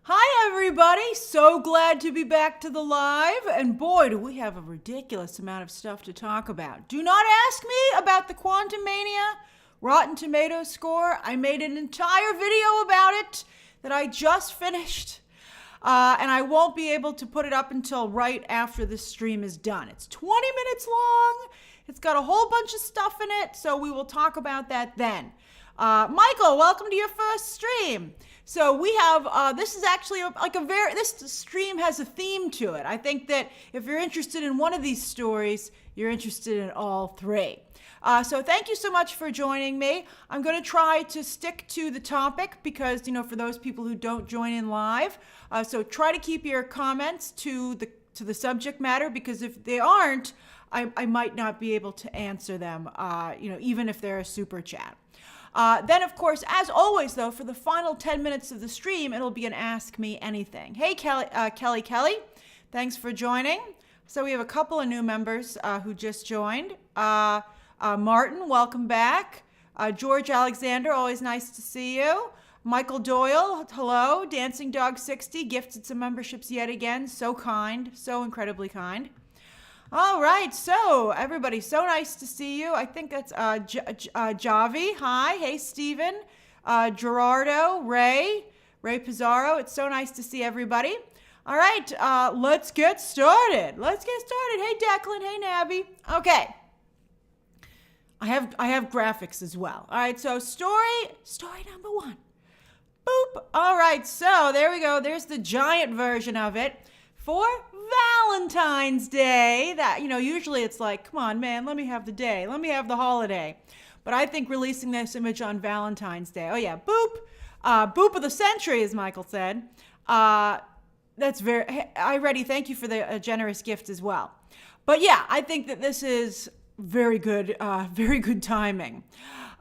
Hi, everybody. So glad to be back to the live. And boy, do we have a ridiculous amount of stuff to talk about. Do not ask me about the Quantum Mania Rotten Tomatoes score. I made an entire video about it that I just finished. And I won't be able to put it up until right after this stream is done. It's 20 minutes long. It's got a whole bunch of stuff in it, so we will talk about that then. Michael, welcome to your first stream. So we have, this is actually this stream has a theme to it. I think that if you're interested in one of these stories, you're interested in all three. So thank you so much for joining me. I'm going to try to stick to the topic because, for those people who don't join in live, so try to keep your comments to the subject matter, because if they aren't, I might not be able to answer them, even if they're a super chat. Then, of course, as always, though, for the final 10 minutes of the stream, it'll be an Ask Me Anything. Hey, Kelly, thanks for joining. So we have a couple of new members who just joined. Martin, welcome back. George Alexander, always nice to see you. Michael Doyle, hello. Dancing Dog 60, gifted some memberships yet again. So kind, so incredibly kind. All right, so everybody, so nice to see you. I think that's Javi. Hi, hey Stephen, Gerardo, Ray Pizarro. It's so nice to see everybody. All right, let's get started. Hey Declan, hey Nabby. Okay, I have graphics as well. All right, so story number one. Boop. All right, so there we go. There's the giant version of it for Valentine's Day. That, usually it's like, come on, man, let me have the day. Let me have the holiday. But I think releasing this image on Valentine's Day. Oh, yeah, boop. Boop of the century, as Michael said. That's thank you for the generous gift as well. But yeah, I think that this is very good timing.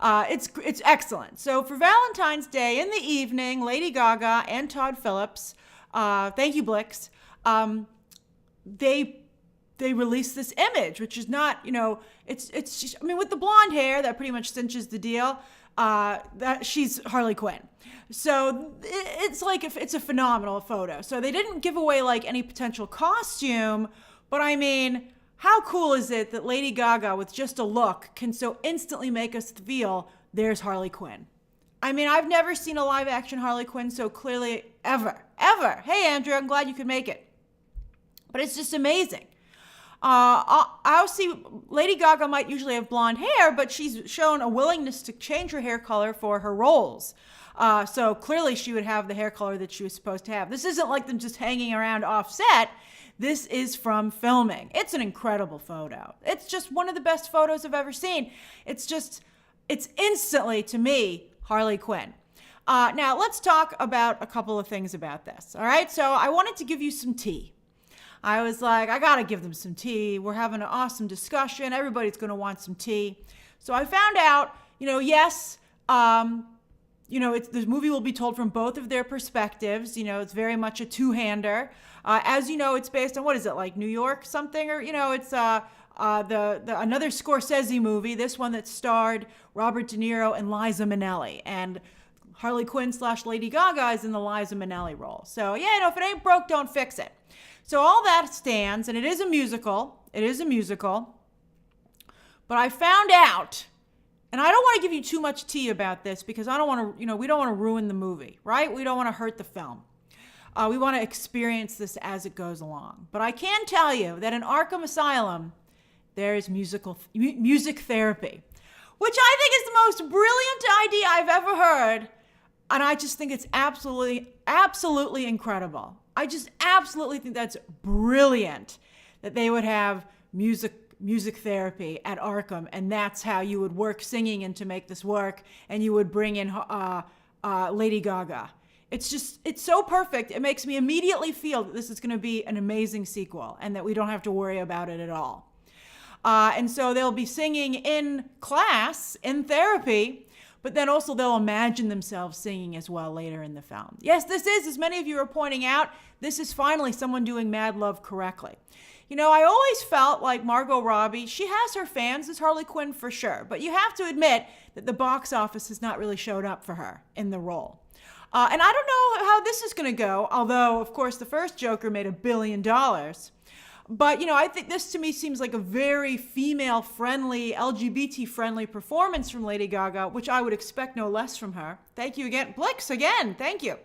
It's excellent. So for Valentine's Day in the evening, Lady Gaga and Todd Phillips, thank you, Blix, they released this image, which is not, it's just, with the blonde hair, that pretty much cinches the deal, that she's Harley Quinn. So it's like, it's a phenomenal photo. So they didn't give away like any potential costume, but how cool is it that Lady Gaga with just a look can so instantly make us feel there's Harley Quinn? I've never seen a live action Harley Quinn so clearly ever. Hey, Andrew, I'm glad you could make it. But it's just amazing. I'll see Lady Gaga might usually have blonde hair, but she's shown a willingness to change her hair color for her roles. So clearly she would have the hair color that she was supposed to have. This isn't like them just hanging around offset. This is from filming. It's an incredible photo. It's just one of the best photos I've ever seen. It's instantly, to me, Harley Quinn. Now, let's talk about a couple of things about this. All right, so I wanted to give you some tea. I was like, I got to give them some tea. We're having an awesome discussion. Everybody's going to want some tea. So I found out, yes, the movie will be told from both of their perspectives. It's very much a two-hander. As you know, it's based on, what is it, like New York something? Or, it's another Scorsese movie, this one that starred Robert De Niro and Liza Minnelli. And Harley Quinn / Lady Gaga is in the Liza Minnelli role. So, yeah, if it ain't broke, don't fix it. So all that stands, and it is a musical. But I found out, and I don't want to give you too much tea about this because I don't want to, we don't want to ruin the movie, right? We don't want to hurt the film. We want to experience this as it goes along. But I can tell you that in Arkham Asylum, there is music therapy, which I think is the most brilliant idea I've ever heard. And I just think it's absolutely incredible. I just absolutely think that's brilliant that they would have music therapy at Arkham, and that's how you would work singing in to make this work, and you would bring in Lady Gaga. It's so perfect. It makes me immediately feel that this is going to be an amazing sequel and that we don't have to worry about it at all. And so they'll be singing in class, in therapy, but then also they'll imagine themselves singing as well later in the film. Yes, this is, as many of you are pointing out, this is finally someone doing Mad Love correctly. I always felt like Margot Robbie, she has her fans as Harley Quinn for sure, but you have to admit that the box office has not really showed up for her in the role. And I don't know how this is going to go, although, of course, the first Joker made $1 billion. But, I think this to me seems like a very female-friendly, LGBT-friendly performance from Lady Gaga, which I would expect no less from her. Thank you again. Blix, again, thank you.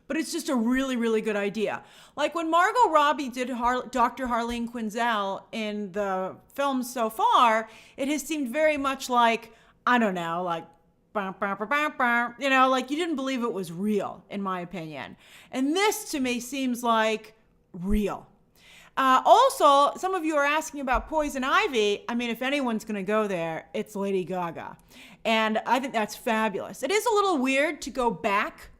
But it's just a really, really good idea. Like when Margot Robbie did Dr. Harleen Quinzel in the films so far, it has seemed very much like, I don't know, like, like you didn't believe it was real, in my opinion. And this to me seems like real. Also, some of you are asking about Poison Ivy. I mean, if anyone's going to go there, it's Lady Gaga. And I think that's fabulous. It is a little weird to go back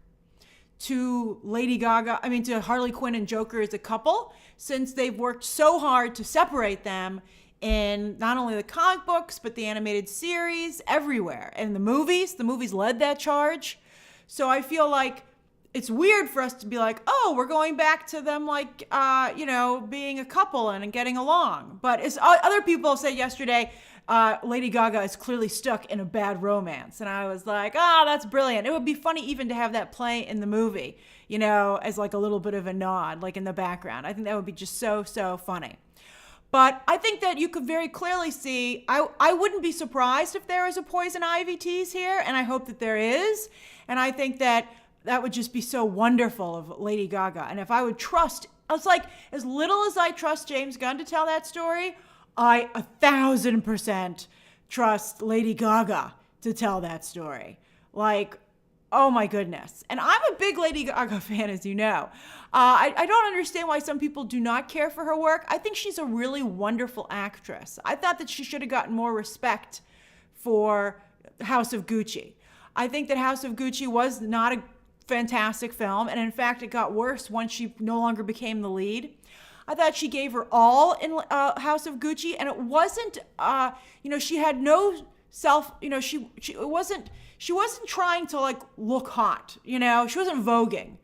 to to Harley Quinn and Joker as a couple, since they've worked so hard to separate them in not only the comic books, but the animated series, everywhere. And the movies led that charge. So I feel like it's weird for us to be like, oh, we're going back to them like, being a couple and getting along. But as other people said yesterday, Lady Gaga is clearly stuck in a bad romance. And I was like, that's brilliant. It would be funny even to have that play in the movie, as like a little bit of a nod, like in the background. I think that would be just so, so funny. But I think that you could very clearly see, I wouldn't be surprised if there is a Poison Ivy tease here, and I hope that there is. And I think that would just be so wonderful of Lady Gaga. And if I would trust, it's like as little as I trust James Gunn to tell that story, I 1,000% trust Lady Gaga to tell that story. Like, oh my goodness. And I'm a big Lady Gaga fan, as you know. I don't understand why some people do not care for her work. I think she's a really wonderful actress. I thought that she should have gotten more respect for House of Gucci. I think that House of Gucci was not a fantastic film, and in fact, it got worse once she no longer became the lead. I thought she gave her all in House of Gucci, and it wasn't, she had no self, she wasn't trying to like look hot, she wasn't voguing.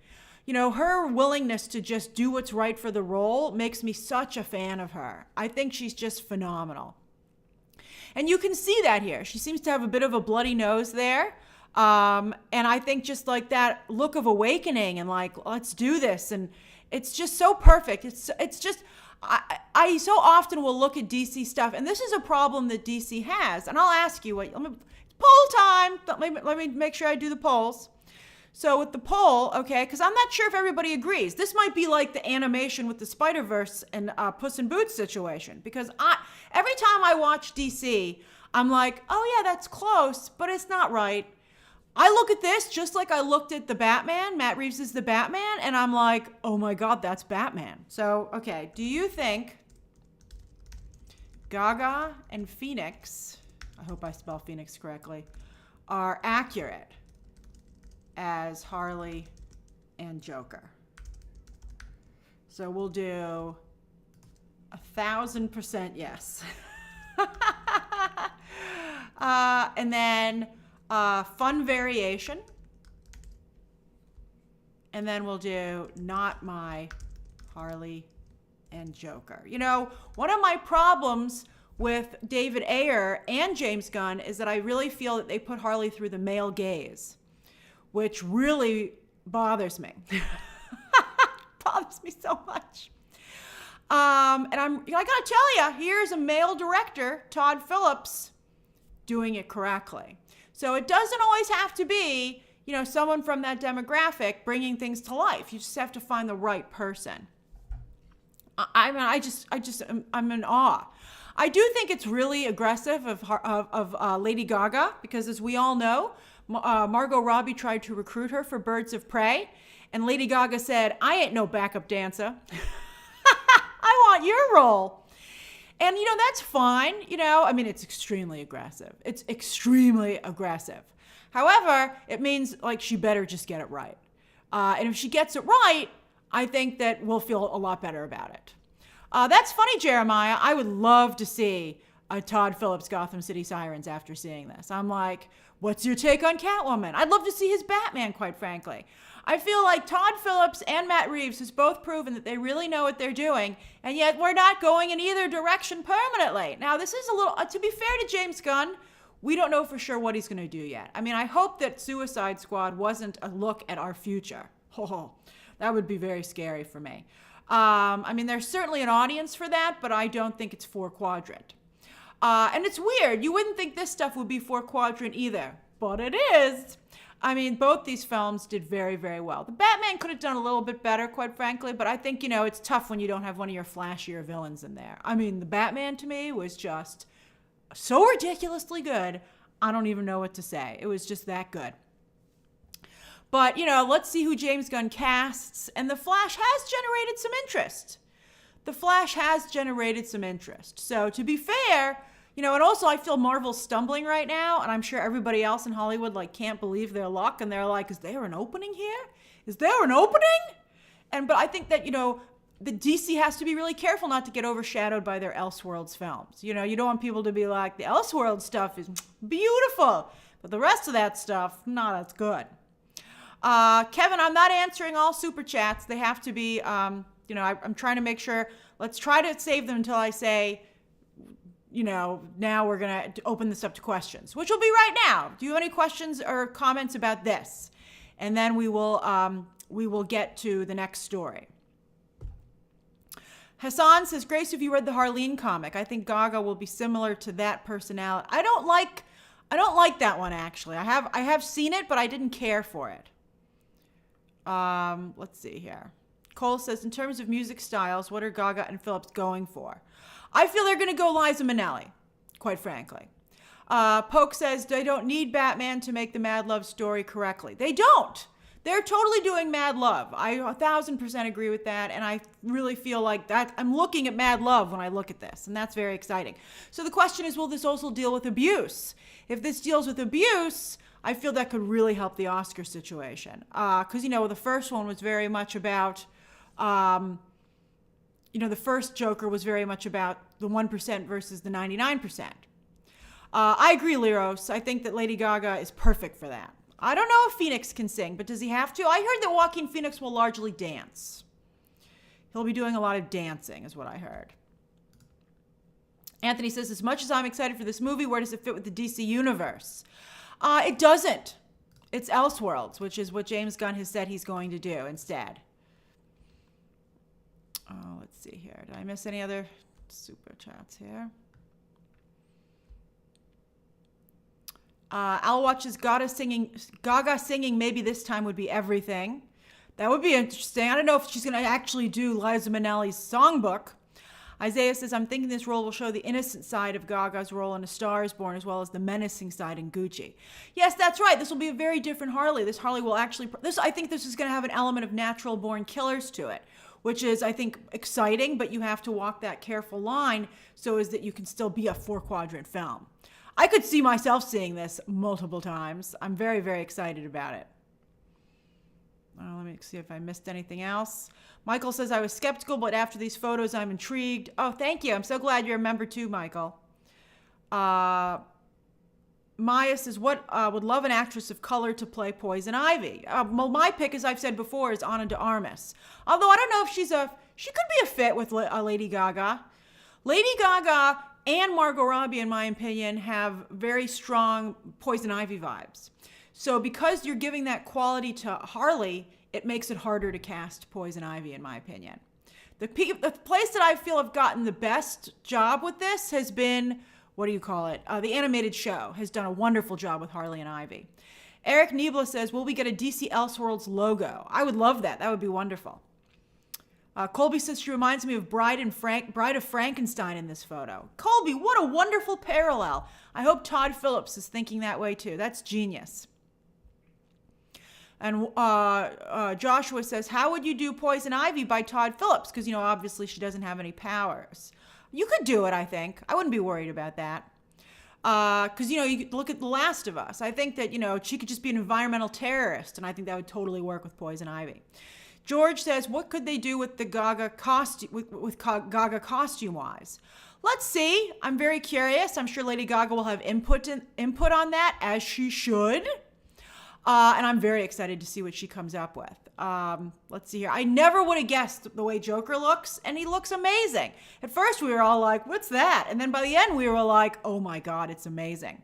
Her willingness to just do what's right for the role makes me such a fan of her. I think she's just phenomenal. And you can see that here. She seems to have a bit of a bloody nose there. And I think just like that look of awakening and like, let's do this. And it's just so perfect. It's just, I so often will look at DC stuff, and this is a problem that DC has. And I'll ask you, poll time. Let me make sure I do the polls. So with the poll, okay, because I'm not sure if everybody agrees. This might be like the animation with the Spider-Verse and Puss in Boots situation, because every time I watch DC, I'm like, oh yeah, that's close, but it's not right. I look at this just like I looked at the Batman, Matt Reeves is the Batman, and I'm like, oh my God, that's Batman. So, okay, do you think Gaga and Phoenix, I hope I spell Phoenix correctly, are accurate as Harley and Joker? So we'll do 1,000% yes. And then fun variation. And then we'll do not my Harley and Joker. One of my problems with David Ayer and James Gunn is that I really feel that they put Harley through the male gaze, which really bothers me. Bothers me so much. And I gotta tell you, here's a male director, Todd Phillips, doing it correctly. So it doesn't always have to be, someone from that demographic bringing things to life. You just have to find the right person. I'm in awe. I do think it's really aggressive of Lady Gaga, because as we all know, Margot Robbie tried to recruit her for Birds of Prey, and Lady Gaga said, I ain't no backup dancer. I want your role. And, that's fine. It's extremely aggressive. It's extremely aggressive. However, it means like she better just get it right. And if she gets it right, I think that we'll feel a lot better about it. That's funny, Jeremiah. I would love to see a Todd Phillips Gotham City Sirens after seeing this. I'm like, what's your take on Catwoman? I'd love to see his Batman, quite frankly. I feel like Todd Phillips and Matt Reeves has both proven that they really know what they're doing, and yet we're not going in either direction permanently. Now, this is a little, to be fair to James Gunn, We don't know for sure what he's going to do yet. I mean, I hope that Suicide Squad wasn't a look at our future. Oh, that would be very scary for me. I mean, there's certainly an audience for that, but I don't think it's 4-quadrant. And it's weird. You wouldn't think this stuff would be 4-quadrant either, but it is. I mean, both these films did very, very well. The Batman could have done a little bit better, quite frankly, but I think, it's tough when you don't have one of your flashier villains in there. I mean, the Batman to me was just so ridiculously good, I don't even know what to say. It was just that good. But, let's see who James Gunn casts. And The Flash has generated some interest. The Flash has generated some interest. So to be fair, and also I feel Marvel's stumbling right now. And I'm sure everybody else in Hollywood can't believe their luck. And they're like, is there an opening here? Is there an opening? But I think that, the DC has to be really careful not to get overshadowed by their Elseworlds films. You don't want people to be like, the Elseworlds stuff is beautiful, but the rest of that stuff, not as good. Kevin, I'm not answering all super chats. They have to be, I'm trying to make sure, let's try to save them until I say, now we're going to open this up to questions, which will be right now. Do you have any questions or comments about this? And then we will get to the next story. Hassan says, Grace, if you read the Harleen comic, I think Gaga will be similar to that personality. I don't like that one, actually. I have seen it, but I didn't care for it. Let's see here. Cole says, in terms of music styles, what are Gaga and Phillips going for? I feel they're going to go Liza Minnelli, quite frankly. Poke says, they don't need Batman to make the Mad Love story correctly. They don't. They're totally doing Mad Love. I 1,000% agree with that, and I really feel like that. I'm looking at Mad Love when I look at this, and that's very exciting. So the question is, will this also deal with abuse? If this deals with abuse, I feel that could really help the Oscar situation. Because, the first one was very much about, the first Joker was very much about the 1% versus the 99%. I agree, Liros. I think that Lady Gaga is perfect for that. I don't know if Phoenix can sing, but does he have to? I heard that Joaquin Phoenix will largely dance. He'll be doing a lot of dancing, is what I heard. Anthony says, as much as I'm excited for this movie, where does it fit with the DC universe? It doesn't. It's Elseworlds, which is what James Gunn has said he's going to do instead. Let's see here. Did I miss any other super chats here? Al watches Gaga singing maybe this time would be everything. That would be interesting. I don't know if she's going to actually do Liza Minnelli's songbook. Isaiah says, I'm thinking this role will show the innocent side of Gaga's role in A Star is Born, as well as the menacing side in Gucci. Yes, that's right. This will be a very different Harley. This Harley will actually, I think this is going to have an element of natural born killers to it, which is, I think, exciting, but you have to walk that careful line so as that you can still be a 4-quadrant film. I could see myself seeing this multiple times. I'm very, very excited about it. Let me see if I missed anything else. Michael says, I was skeptical, but after these photos, I'm intrigued. Oh, thank you. I'm so glad you're a member too, Michael. Maya says, what would love an actress of color to play Poison Ivy? Well, my pick, as I've said before, is Ana de Armas. Although I don't know if she could be a fit with Lady Gaga. Lady Gaga and Margot Robbie, in my opinion, have very strong Poison Ivy vibes. So because you're giving that quality to Harley, it makes it harder to cast Poison Ivy, in my opinion. The place that I feel have gotten the best job with this has been, the animated show has done a wonderful job with Harley and Ivy. Eric Niebla says, will we get a DC Elseworlds logo? I would love that. That would be wonderful. Colby says she reminds me of Bride of Frankenstein in this photo. Colby, what a wonderful parallel. I hope Todd Phillips is thinking that way too. That's genius. And Joshua says, how would you do Poison Ivy by Todd Phillips? Because, obviously she doesn't have any powers. You could do it, I think. I wouldn't be worried about that. Because, you could look at The Last of Us. I think that, she could just be an environmental terrorist, and I think that would totally work with Poison Ivy. George says, what could they do with the Gaga costume, with Gaga costume-wise? Let's see. I'm very curious. I'm sure Lady Gaga will have input on that, as she should. And I'm very excited to see what she comes up with. Let's see here. I never would have guessed the way Joker looks, and he looks amazing. At first, we were all like, what's that? And then by the end, we were like, oh my God, it's amazing.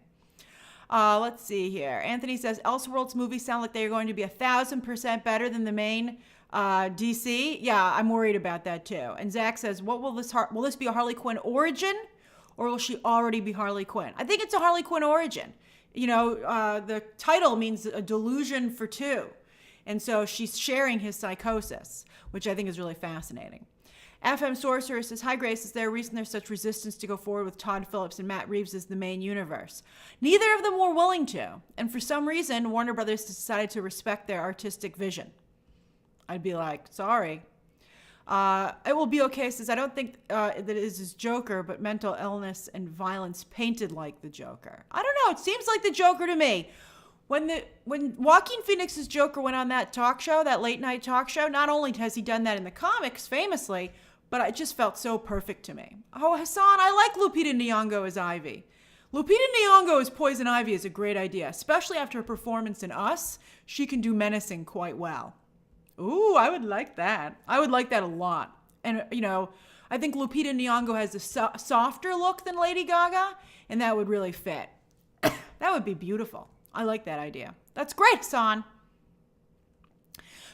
Let's see here. Anthony says Elseworlds movies sound like they're going to be 1,000% better than the main DC. Yeah, I'm worried about that too. And Zach says, will this be a Harley Quinn origin, or will she already be Harley Quinn? I think it's a Harley Quinn origin. You know, the title means a delusion for two. And so she's sharing his psychosis, which I think is really fascinating. FM Sorcerer says, hi Grace, is there a reason there's such resistance to go forward with Todd Phillips and Matt Reeves as the main universe? Neither of them were willing to. And for some reason, Warner Brothers decided to respect their artistic vision. I'd be like, sorry. It will be okay, says, I don't think that it is his Joker, but mental illness and violence painted like the Joker. I don't know, it seems like the Joker to me. When Joaquin Phoenix's Joker went on that talk show, that late night talk show, not only has he done that in the comics famously, but it just felt so perfect to me. Oh, Hassan, I like Lupita Nyong'o as Ivy. Lupita Nyong'o as Poison Ivy is a great idea, especially after her performance in Us. She can do menacing quite well. Ooh, I would like that. I would like that a lot. And, you know, I think Lupita Nyong'o has a softer look than Lady Gaga, and that would really fit. That would be beautiful. I like that idea. That's great, Son.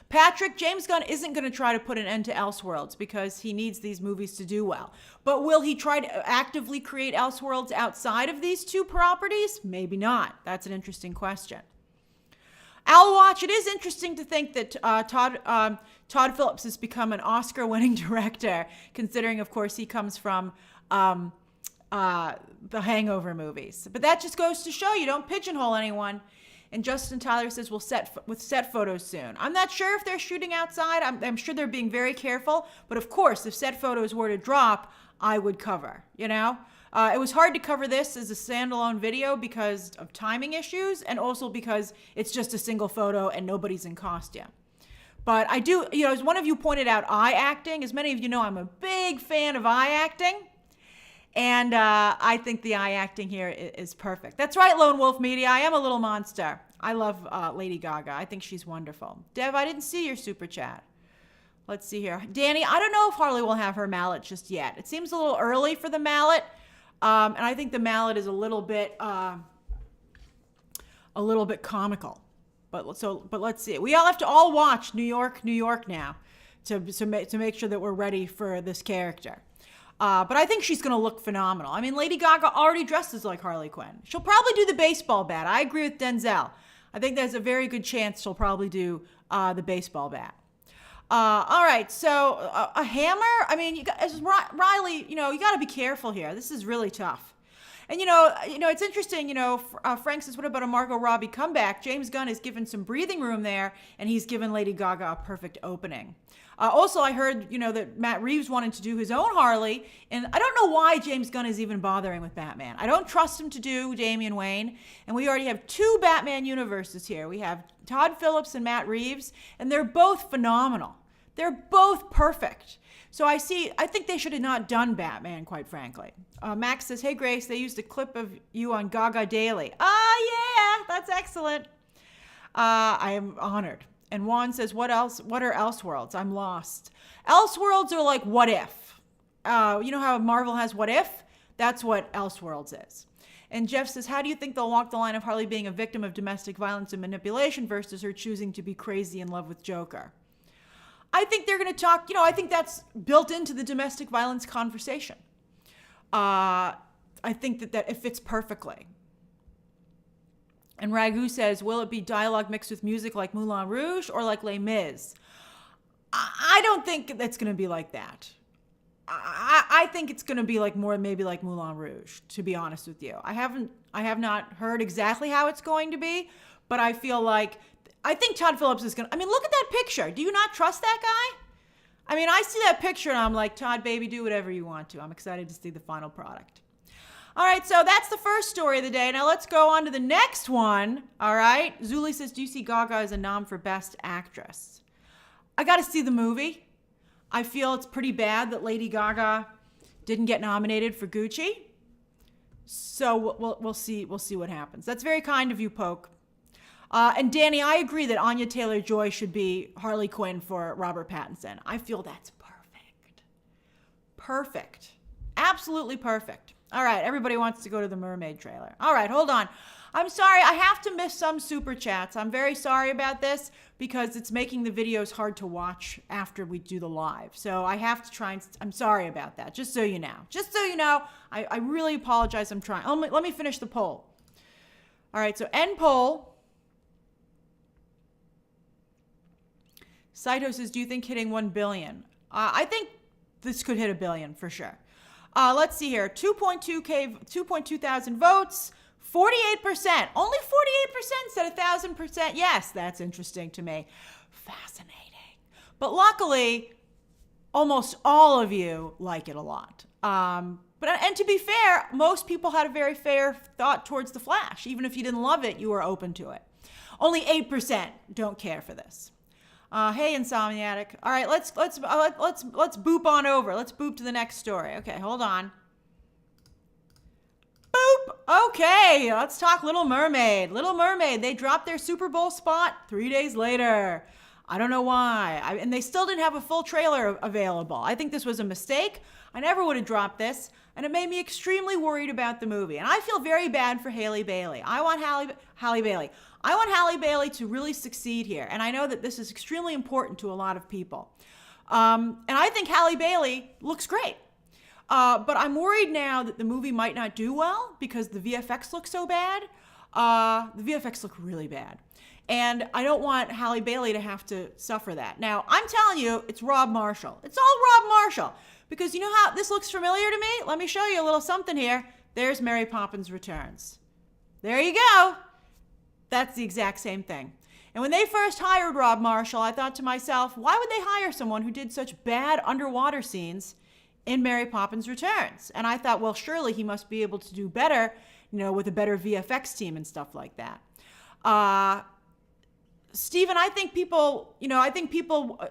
Patrick, James Gunn isn't going to try to put an end to Elseworlds because he needs these movies to do well. But will he try to actively create Elseworlds outside of these two properties? Maybe not. That's an interesting question. Al Watch, it is interesting to think that Todd Phillips has become an Oscar-winning director, considering, of course, he comes from the Hangover movies. But that just goes to show you don't pigeonhole anyone. And Justin Tyler says we'll set photos soon. I'm not sure if they're shooting outside. I'm sure they're being very careful. But of course, if set photos were to drop, I would cover, you know? It was hard to cover this as a standalone video because of timing issues and also because it's just a single photo and nobody's in costume. But I do, you know, as one of you pointed out, eye acting. As many of you know, I'm a big fan of eye acting. And I think the eye acting here is perfect. That's right, Lone Wolf Media. I am a little monster. I love Lady Gaga. I think she's wonderful. Dev, I didn't see your super chat. Let's see here. Danny, I don't know if Harley will have her mallet just yet. It seems a little early for the mallet. And I think the mallet is a little bit comical. But let's see. We all have to all watch New York now to make sure that we're ready for this character. But I think she's going to look phenomenal. I mean, Lady Gaga already dresses like Harley Quinn. She'll probably do the baseball bat. I agree with Denzel. I think there's a very good chance she'll probably do the baseball bat. All right, so a hammer? I mean, Riley, you know, you got to be careful here. This is really tough. And, you know, it's interesting, Frank says, what about a Margot Robbie comeback? James Gunn has given some breathing room there, and he's given Lady Gaga a perfect opening. Also, I heard, that Matt Reeves wanted to do his own Harley, and I don't know why James Gunn is even bothering with Batman. I don't trust him to do Damian Wayne, and we already have two Batman universes here. We have Todd Phillips and Matt Reeves, and they're both phenomenal. They're both perfect. So I think they should have not done Batman, quite frankly. Max says, hey, Grace, they used a clip of you on Gaga Daily. Yeah, that's excellent. I am honored. And Juan says, what else? What are Elseworlds? I'm lost. Elseworlds are like what if. You know how Marvel has what if? That's what Elseworlds is. And Jeff says, how do you think they'll walk the line of Harley being a victim of domestic violence and manipulation versus her choosing to be crazy in love with Joker? I think they're going to talk, I think that's built into the domestic violence conversation. I think that it fits perfectly. And Ragu says, will it be dialogue mixed with music like Moulin Rouge or like Les Mis? I don't think that's going to be like that. I think it's going to be maybe like Moulin Rouge, to be honest with you. I have not heard exactly how it's going to be, but I think Todd Phillips is going to, look at that picture. Do you not trust that guy? I see that picture and I'm like, Todd, baby, do whatever you want to. I'm excited to see the final product. All right, so that's the first story of the day. Now let's go on to the next one. All right. Zuli says, do you see Gaga as a nom for Best Actress? I got to see the movie. I feel it's pretty bad that Lady Gaga didn't get nominated for Gucci. So we'll see what happens. That's very kind of you, Poke. And Danny, I agree that Anya Taylor-Joy should be Harley Quinn for Robert Pattinson. I feel that's perfect. Perfect. Absolutely perfect. All right, everybody wants to go to the Mermaid trailer. All right, hold on. I'm sorry, I have to miss some super chats. I'm very sorry about this because it's making the videos hard to watch after we do the live. So I have to try and, I'm sorry about that, just so you know. Just so you know, I really apologize, I'm trying. Let me finish the poll. All right, so end poll. Saito says, do you think hitting 1 billion? I think this could hit 1 billion for sure. Let's see here, 2.2 thousand votes. 48%, only 48% said 1,000% yes. That's interesting to me. Fascinating. But luckily, almost all of you like it a lot. And to be fair, most people had a very fair thought towards The Flash. Even if you didn't love it, you were open to it. Only 8% don't care for this. Hey, Insomniatic. All right, let's boop on over. Let's boop to the next story. Okay, hold on. Boop. Okay, let's talk Little Mermaid. Little Mermaid, they dropped their Super Bowl spot 3 days later. I don't know why. And they still didn't have a full trailer available. I think this was a mistake. I never would have dropped this. And it made me extremely worried about the movie. And I feel very bad for Halle Bailey. I want Halle Bailey. I want Halle Bailey to really succeed here. And I know that this is extremely important to a lot of people. And I think Halle Bailey looks great. But I'm worried now that the movie might not do well because the VFX look so bad. The VFX look really bad. And I don't want Halle Bailey to have to suffer that. Now, I'm telling you, it's Rob Marshall. It's all Rob Marshall. Because you know how this looks familiar to me? Let me show you a little something here. There's Mary Poppins Returns. There you go. That's the exact same thing. And when they first hired Rob Marshall, I thought to myself, why would they hire someone who did such bad underwater scenes in Mary Poppins Returns? And I thought, well, surely he must be able to do better, with a better VFX team and stuff like that. Stephen, I think people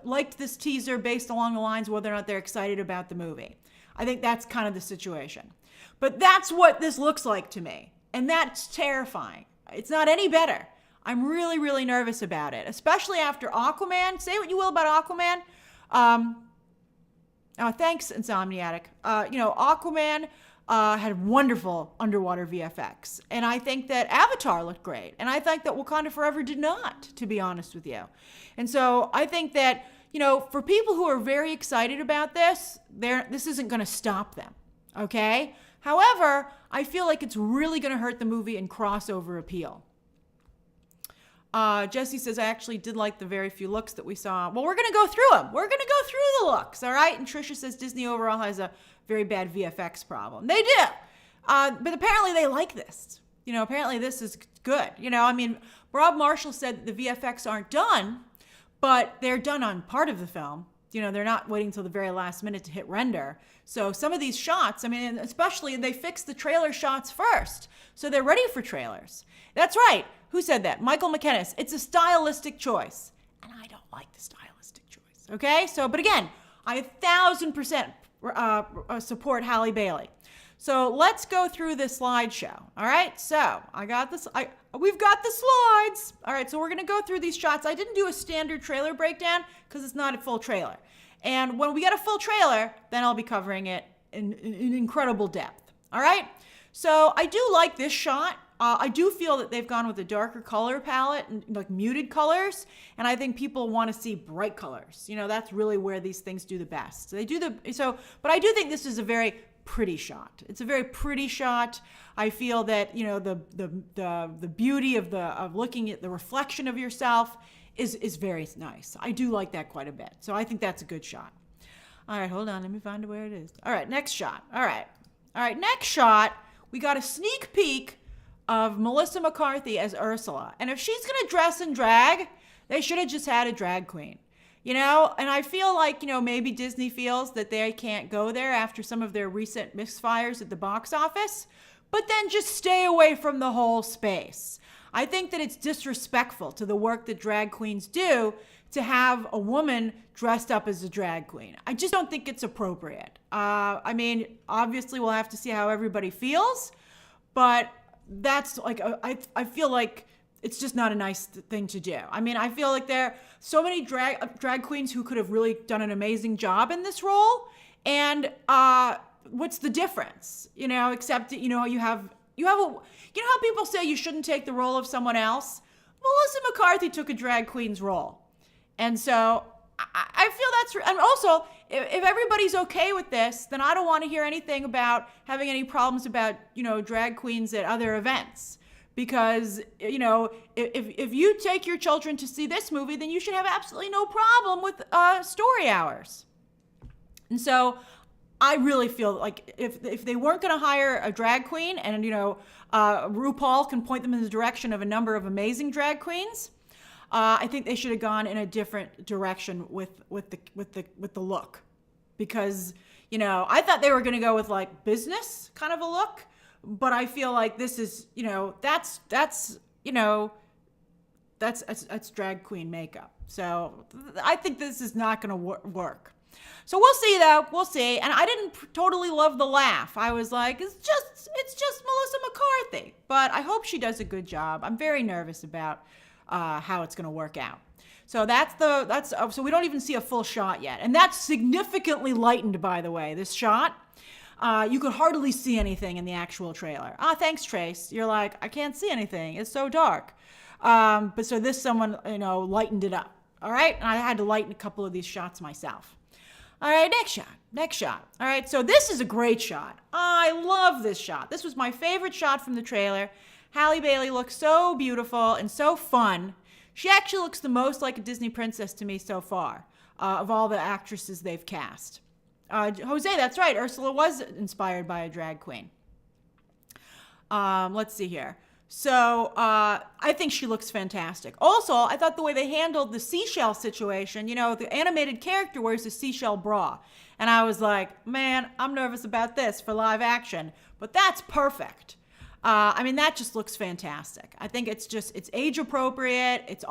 liked this teaser based along the lines of whether or not they're excited about the movie. I think that's kind of the situation. But that's what this looks like to me. And that's terrifying. It's not any better. I'm really, really nervous about it, especially after Aquaman. Say what you will about Aquaman. Thanks, Insomniatic. Aquaman had wonderful underwater VFX. And I think that Avatar looked great. And I think that Wakanda Forever did not, to be honest with you. And so I think that, for people who are very excited about this, this isn't going to stop them. Okay? However, I feel like it's really going to hurt the movie in crossover appeal. Jesse says, I actually did like the very few looks that we saw. Well, we're going to go through them. We're going to go through the looks, all right? And Trisha says Disney overall has a very bad VFX problem. They do. But apparently they like this. Apparently this is good. Rob Marshall said that the VFX aren't done, but they're done on part of the film. They're not waiting until the very last minute to hit render. So some of these shots, especially they fix the trailer shots first. So they're ready for trailers. That's right. Who said that? Michael McKennis. It's a stylistic choice. And I don't like the stylistic choice. Okay? But again, I 1,000% support Halle Bailey. So let's go through this slideshow. All right? So I got this. We've got the slides. All right, so we're going to go through these shots. I didn't do a standard trailer breakdown because it's not a full trailer. And when we get a full trailer, then I'll be covering it in incredible depth. All right? So I do like this shot. I do feel that they've gone with a darker color palette and like muted colors. And I think people want to see bright colors. That's really where these things do the best. But I do think this is a very pretty shot. It's a very pretty shot. I feel that, the beauty of looking at the reflection of yourself is very nice. I do like that quite a bit. So I think that's a good shot. All right, hold on. Let me find where it is. All right, next shot. All right, next shot. We got a sneak peek of Melissa McCarthy as Ursula. And if she's going to dress in drag, they should have just had a drag queen. And I feel like, maybe Disney feels that they can't go there after some of their recent misfires at the box office, but then just stay away from the whole space. I think that it's disrespectful to the work that drag queens do to have a woman dressed up as a drag queen. I just don't think it's appropriate. Obviously we'll have to see how everybody feels, but that's like, I feel like it's just not a nice thing to do. I feel like there are so many drag queens who could have really done an amazing job in this role. And what's the difference? Except that, you have you know how people say you shouldn't take the role of someone else? Melissa McCarthy took a drag queen's role. And so I feel that's, and also, if everybody's okay with this, then I don't want to hear anything about having any problems about, drag queens at other events. Because, if you take your children to see this movie, then you should have absolutely no problem with story hours. And so I really feel like if they weren't going to hire a drag queen and, RuPaul can point them in the direction of a number of amazing drag queens, I think they should have gone in a different direction with the look. Because, I thought they were going to go with like business kind of a look. But I feel like this is, that's drag queen makeup. So I think this is not going to work. So we'll see though. We'll see. And I didn't totally love the laugh. I was like, it's just Melissa McCarthy. But I hope she does a good job. I'm very nervous about how it's going to work out. So so we don't even see a full shot yet. And that's significantly lightened, by the way, this shot. You could hardly see anything in the actual trailer. Thanks, Trace. You're like, I can't see anything. It's so dark. But so someone, lightened it up. All right. And I had to lighten a couple of these shots myself. All right. Next shot. All right. So this is a great shot. I love this shot. This was my favorite shot from the trailer. Halle Bailey looks so beautiful and so fun. She actually looks the most like a Disney princess to me so far, of all the actresses they've cast. Jose, that's right. Ursula was inspired by a drag queen. Let's see here. So I think she looks fantastic. Also, I thought the way they handled the seashell situation, the animated character wears a seashell bra. And I was like, man, I'm nervous about this for live action. But that's perfect. That just looks fantastic. I think it's age appropriate. It's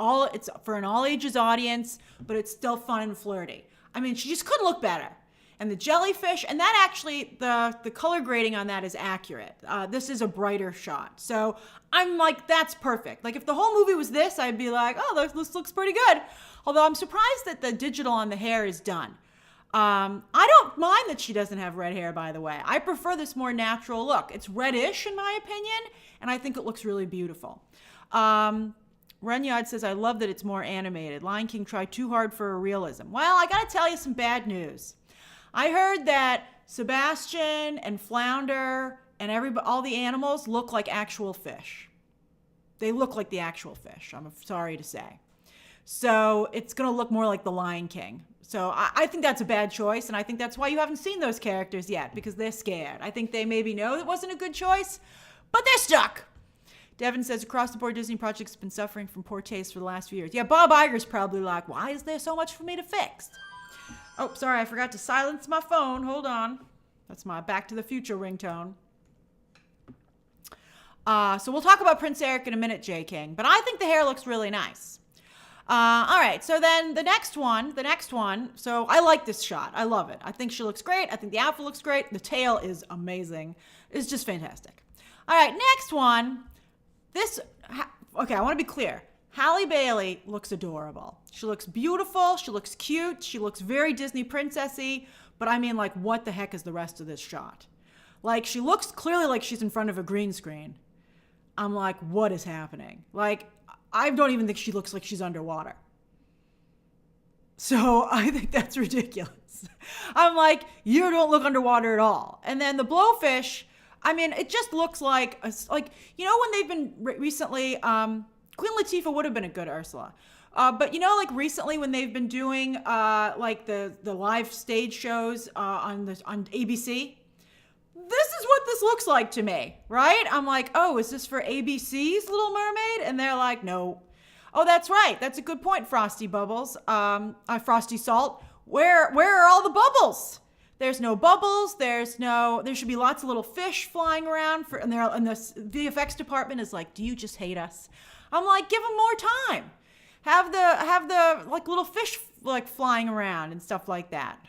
for an all ages audience, but it's still fun and flirty. She just couldn't look better. And the jellyfish, and that actually, the color grading on that is accurate. This is a brighter shot. So I'm like, that's perfect. Like if the whole movie was this, I'd be like, oh, this looks pretty good. Although I'm surprised that the digital on the hair is done. I don't mind that she doesn't have red hair, by the way. I prefer this more natural look. It's reddish in my opinion, and I think it looks really beautiful. Renyard says, I love that it's more animated. Lion King tried too hard for a realism. Well, I gotta tell you some bad news. I heard that Sebastian and Flounder and all the animals look like actual fish. They look like the actual fish, I'm sorry to say. So it's going to look more like the Lion King. So I think that's a bad choice, and I think that's why you haven't seen those characters yet, because they're scared. I think they maybe know it wasn't a good choice, but they're stuck. Devin says, across the board, Disney projects have been suffering from poor taste for the last few years. Yeah, Bob Iger's probably like, why is there so much for me to fix? Oh, sorry, I forgot to silence my phone. Hold on. That's my Back to the Future ringtone. So we'll talk about Prince Eric in a minute, J. King. But I think the hair looks really nice. All right, so then the next one. So I like this shot. I love it. I think she looks great. I think the outfit looks great. The tail is amazing. It's just fantastic. All right, next one. Okay, I want to be clear. Halle Bailey looks adorable. She looks beautiful. She looks cute. She looks very Disney princessy. But like, what the heck is the rest of this shot? Like, she looks clearly like she's in front of a green screen. I'm like, what is happening? Like, I don't even think she looks like she's underwater. So I think that's ridiculous. I'm like, you don't look underwater at all. And then the blowfish, it just looks like, when they've been recently, Queen Latifah would have been a good Ursula. But recently when they've been doing the live stage shows on ABC, this is what this looks like to me, right? I'm like, oh, is this for ABC's Little Mermaid? And they're like, no. Oh, that's right. That's a good point, Frosty Bubbles. Frosty Salt. Where are all the bubbles? There's no bubbles. There should be lots of little fish flying around. And the VFX department is like, do you just hate us? I'm like, give them more time. Have the little fish flying around and stuff like that.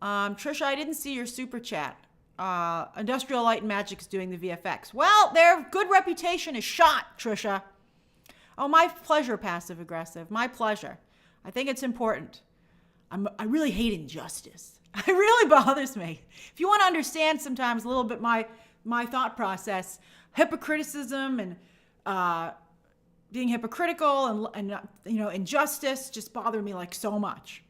Trisha, I didn't see your super chat. Industrial Light and Magic is doing the VFX. Well, their good reputation is shot, Trisha. Oh, my pleasure, passive aggressive. My pleasure. I think it's important. I really hate injustice. It really bothers me. If you want to understand sometimes a little bit my thought process, hypocriticism and being hypocritical and injustice just bother me like so much.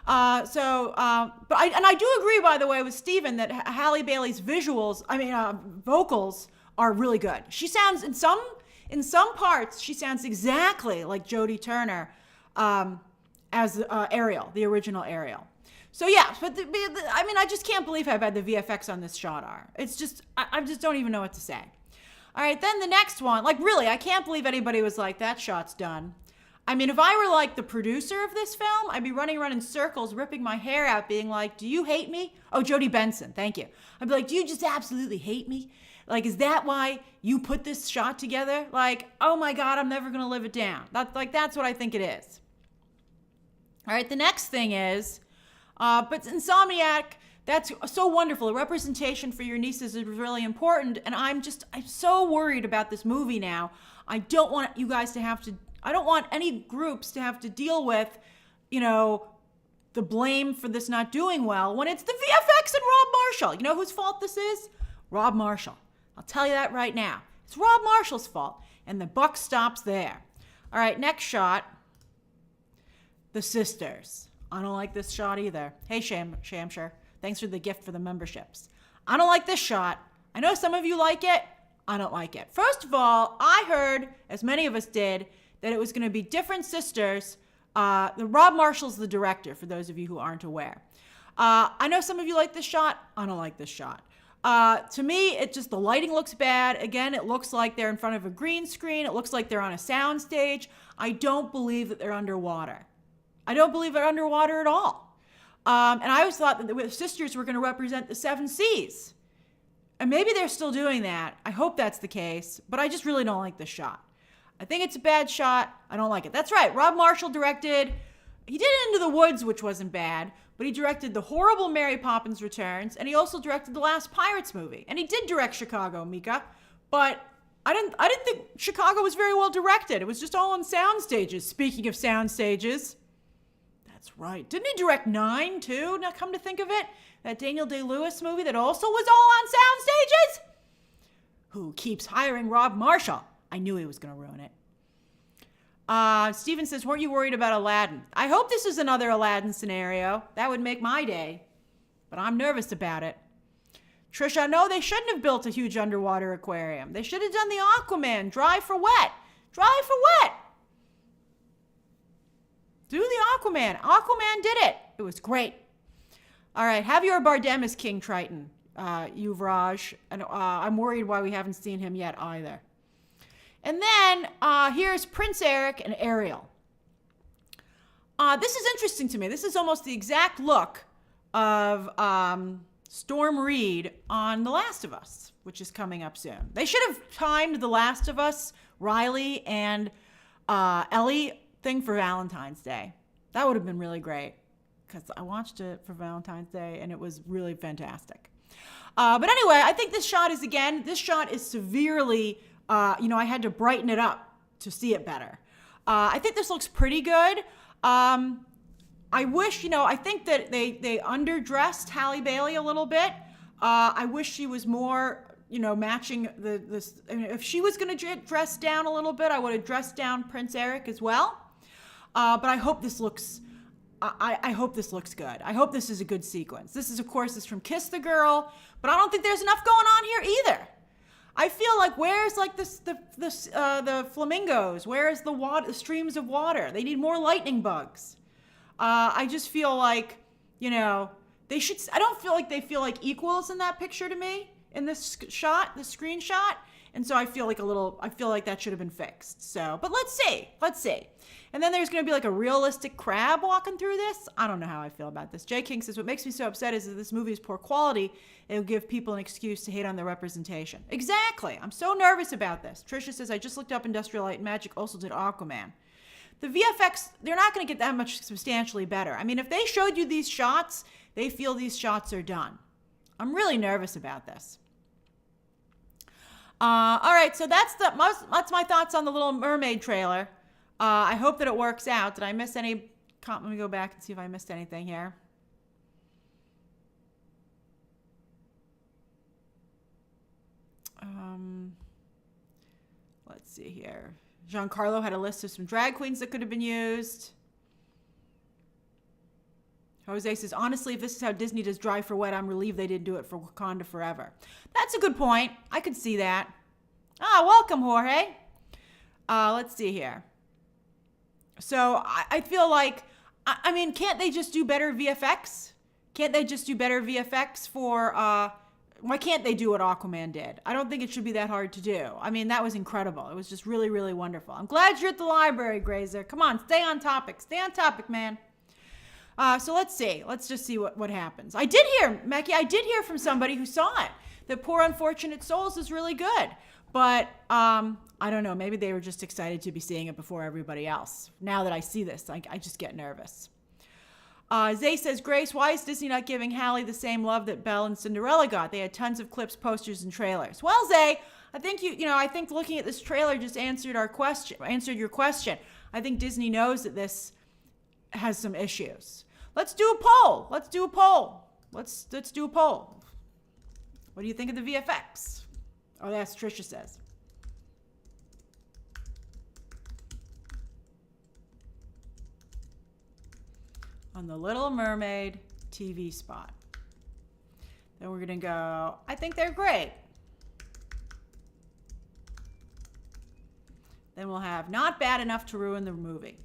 But I do agree, by the way, with Stephen that Halle Bailey's vocals are really good. She sounds in some parts she sounds exactly like Jodie Turner as Ariel, the original Ariel. So yeah, but I just can't believe how bad the VFX on this shot are. It's just I just don't even know what to say. All right, then the next one, like really, I can't believe anybody was like, that shot's done. I mean, if I were like the producer of this film, I'd be running around in circles, ripping my hair out, being like, do you hate me? Oh, Jodie Benson, thank you. I'd be like, do you just absolutely hate me? Like, is that why you put this shot together? Like, oh my God, I'm never gonna live it down. That's what I think it is. All right, the next thing is, but Insomniac, that's so wonderful. Representation for your nieces is really important. And I'm so worried about this movie now. I don't want any groups to have to deal with, the blame for this not doing well when it's the VFX and Rob Marshall. You know whose fault this is? Rob Marshall. I'll tell you that right now. It's Rob Marshall's fault. And the buck stops there. All right, next shot. The sisters. I don't like this shot either. Hey, Shamshire. Thanks for the gift for the memberships. I don't like this shot. I know some of you like it. I don't like it. First of all, I heard, as many of us did, that it was going to be different sisters. Rob Marshall's the director, for those of you who aren't aware. I know some of you like this shot. I don't like this shot. To me, the lighting looks bad. Again, it looks like they're in front of a green screen. It looks like they're on a sound stage. I don't believe that they're underwater. I don't believe they're underwater at all. And I always thought that the sisters were going to represent the seven seas. And maybe they're still doing that. I hope that's the case. But I just really don't like this shot. I think it's a bad shot. I don't like it. That's right. Rob Marshall directed. He did Into the Woods, which wasn't bad. But he directed the horrible Mary Poppins Returns. And he also directed the last Pirates movie. And he did direct Chicago, Mika. But I didn't think Chicago was very well directed. It was just all on sound stages. Speaking of sound stages. That's right. Didn't he direct 9 too? Now come to think of it, that Daniel Day-Lewis movie that also was all on sound stages? Who keeps hiring Rob Marshall? I knew he was going to ruin it. Steven says, weren't you worried about Aladdin? I hope this is another Aladdin scenario. That would make my day. But I'm nervous about it. Trisha, no, they shouldn't have built a huge underwater aquarium. They should have done the Aquaman, dry for wet. Dry for wet. Do the Aquaman. Aquaman did it. It was great. All right, Javier Bardem is King Triton, Yuvraj. And I'm worried why we haven't seen him yet either. And then here's Prince Eric and Ariel. This is interesting to me. This is almost the exact look of Storm Reed on The Last of Us, which is coming up soon. They should have timed The Last of Us, Riley, and Ellie thing for Valentine's Day. That would have been really great because I watched it for Valentine's Day and it was really fantastic. But anyway, I think this shot is severely, I had to brighten it up to see it better. I think this looks pretty good. I wish, I think that they underdressed Halle Bailey a little bit. I wish she was more, matching this. If she was going to dress down a little bit, I would have dressed down Prince Eric as well. But I hope this looks, I hope this looks good. I hope this is a good sequence. This is, of course, from Kiss the Girl, but I don't think there's enough going on here either. I feel like where's like the flamingos? Where's the water, the streams of water? They need more lightning bugs. I just feel like, they should. I don't feel like they feel like equals in that picture to me in this shot, the screenshot. And so I feel like that should have been fixed. So, but let's see. And then there's going to be like a realistic crab walking through this. I don't know how I feel about this. Jay King says, what makes me so upset is that this movie is poor quality. It will give people an excuse to hate on the representation. Exactly. I'm so nervous about this. Trisha says, I just looked up Industrial Light and Magic also did Aquaman. The VFX, they're not going to get that much substantially better. I mean, if they showed you these shots, they feel these shots are done. I'm really nervous about this. All right, so that's my thoughts on the Little Mermaid trailer. I hope that it works out. Did I miss any? Let me go back and see if I missed anything here. Let's see here. Giancarlo had a list of some drag queens that could have been used. Jose says, honestly, if this is how Disney does Dry for Wet, I'm relieved they didn't do it for Wakanda Forever. That's a good point. I could see that. Welcome, Jorge. Let's see here. So I feel like, I mean, can't they just do better VFX? Can't they just do better VFX for, why can't they do what Aquaman did? I don't think it should be that hard to do. I mean, that was incredible. It was just really, really wonderful. I'm glad you're at the library, Grazer. Come on, stay on topic. Stay on topic, man. So let's see. Let's just see what happens. I did hear from somebody who saw it that Poor Unfortunate Souls is really good. But I don't know. Maybe they were just excited to be seeing it before everybody else. Now that I see this, I just get nervous. Zay says, Grace, why is Disney not giving Hallie the same love that Belle and Cinderella got? They had tons of clips, posters, and trailers. Well, Zay, I think I think looking at this trailer just answered your question. I think Disney knows that this has some issues. Let's do a poll. Let's do a poll. What do you think of the VFX? Oh, that's Trisha says. On the Little Mermaid TV spot. Then we're going to go, I think they're great. Then we'll have not bad enough to ruin the movie.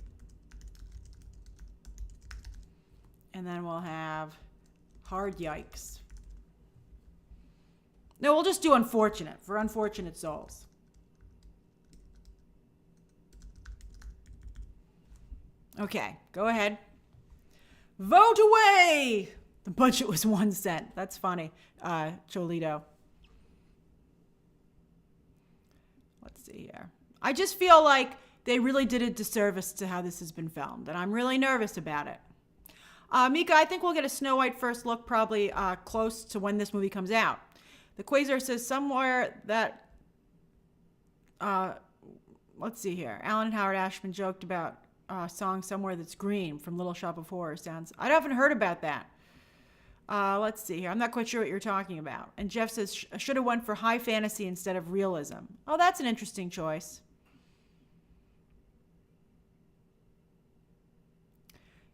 And then we'll have hard yikes. No, we'll just do unfortunate for Unfortunate Souls. Okay, go ahead. Vote away! The budget was 1 cent. That's funny. Cholito. Let's see here. I just feel like they really did a disservice to how this has been filmed, and I'm really nervous about it. Mika, I think we'll get a Snow White first look probably close to when this movie comes out. The Quasar says somewhere that, let's see here. Alan and Howard Ashman joked about a song somewhere that's green from Little Shop of Horrors. I haven't heard about that. Let's see here. I'm not quite sure what you're talking about. And Jeff says, should have went for high fantasy instead of realism. Oh, that's an interesting choice.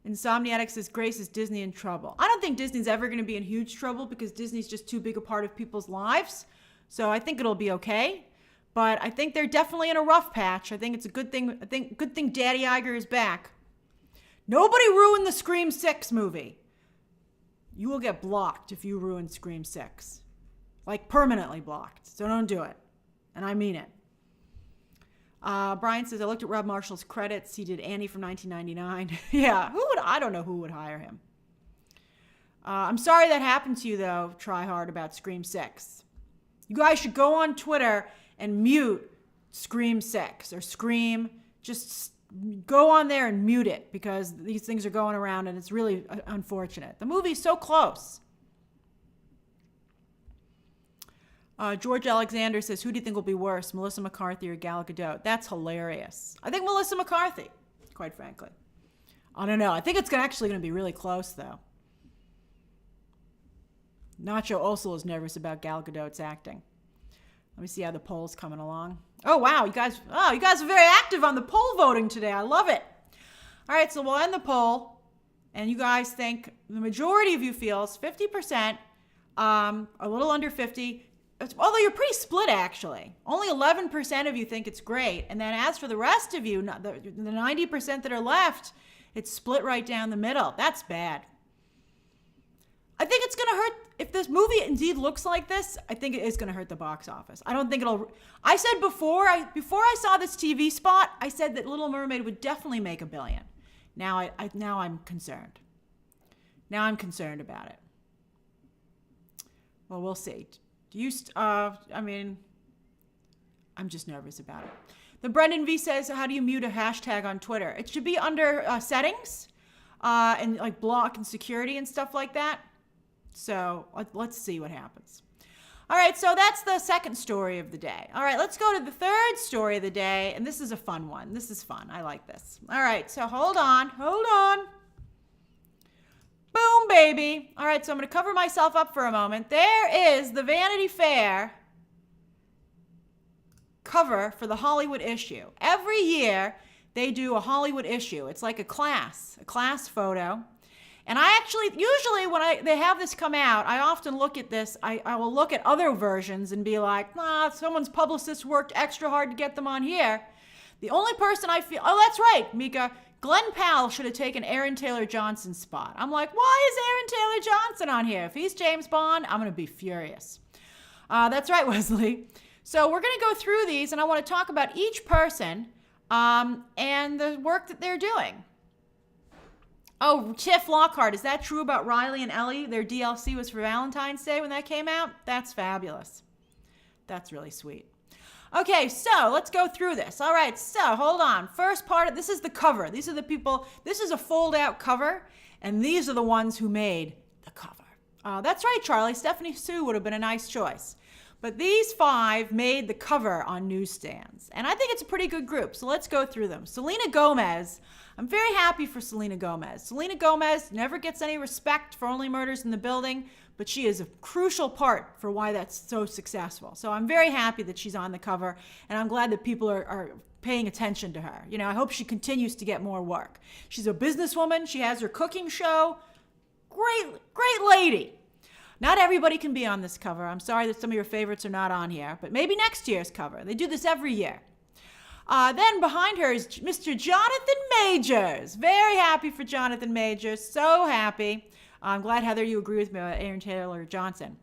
Insomniatic says, Grace, is Disney in trouble? I don't think Disney's ever going to be in huge trouble because Disney's just too big a part of people's lives. So I think it'll be okay. But I think they're definitely in a rough patch. I think it's a good thing. Good thing Daddy Iger is back. Nobody ruined the Scream 6 movie. You will get blocked if you ruin Scream 6. Like permanently blocked. So don't do it. And I mean it. Brian says, I looked at Rob Marshall's credits. He did Annie from 1999. Yeah, I don't know who would hire him. I'm sorry that happened to you, though, Try Hard, about Scream 6. You guys should go on Twitter and mute Scream 6 or Scream. Just go on there and mute it because these things are going around and it's really unfortunate. The movie's so close. George Alexander says, who do you think will be worse, Melissa McCarthy or Gal Gadot? That's hilarious. I think Melissa McCarthy, quite frankly. I don't know. I think it's actually going to be really close, though. Nacho Osel is nervous about Gal Gadot's acting. Let me see how the poll's coming along. Oh, wow. You guys are very active on the poll voting today. I love it. All right, so we'll end the poll. And you guys think, the majority of you feels 50%, a little under 50%. Although you're pretty split, actually. Only 11% of you think it's great. And then as for the rest of you, the 90% that are left, it's split right down the middle. That's bad. I think it's going to hurt. If this movie indeed looks like this, I think it is going to hurt the box office. I don't think it'll. I said before I saw this TV spot, I said that Little Mermaid would definitely make $1 billion. Now I'm concerned. Now I'm concerned about it. Well, we'll see. I'm just nervous about it. The Brendan V says, how do you mute a hashtag on Twitter? It should be under settings and like block and security and stuff like that. So let's see what happens. All right, so that's the second story of the day. All right, let's go to the third story of the day. And this is a fun one. This is fun. I like this. All right, so hold on. Boom, baby. All right, so I'm going to cover myself up for a moment. There is the Vanity Fair cover for the Hollywood issue. Every year, they do a Hollywood issue. It's like a class photo. And I actually, usually when they have this come out, I often look at this. I will look at other versions and be like, someone's publicist worked extra hard to get them on here. The only person I feel, oh, that's right, Mika, Glenn Powell should have taken Aaron Taylor Johnson's spot. I'm like, why is Aaron Taylor Johnson on here? If he's James Bond, I'm going to be furious. That's right, Wesley. So we're going to go through these, and I want to talk about each person and the work that they're doing. Oh, Tiff Lockhart, is that true about Riley and Ellie? Their DLC was for Valentine's Day when that came out? That's fabulous. That's really sweet. Okay, so let's go through this. All right, so hold on. First part, this is the cover. These are the people, this is a fold-out cover, and these are the ones who made the cover. That's right, Charlie. Stephanie Sue would have been a nice choice. But these 5 made the cover on newsstands, and I think it's a pretty good group, so let's go through them. Selena Gomez. I'm very happy for Selena Gomez. Selena Gomez never gets any respect for Only Murders in the Building, but she is a crucial part for why that's so successful. So I'm very happy that she's on the cover, and I'm glad that people are paying attention to her. You know, I hope she continues to get more work. She's a businesswoman. She has her cooking show. Great lady. Not everybody can be on this cover. I'm sorry that some of your favorites are not on here, but maybe next year's cover. They do this every year. Then behind her is Mr. Jonathan Majors. Very happy for Jonathan Majors. So happy. I'm glad, Heather, you agree with me about Aaron Taylor Johnson.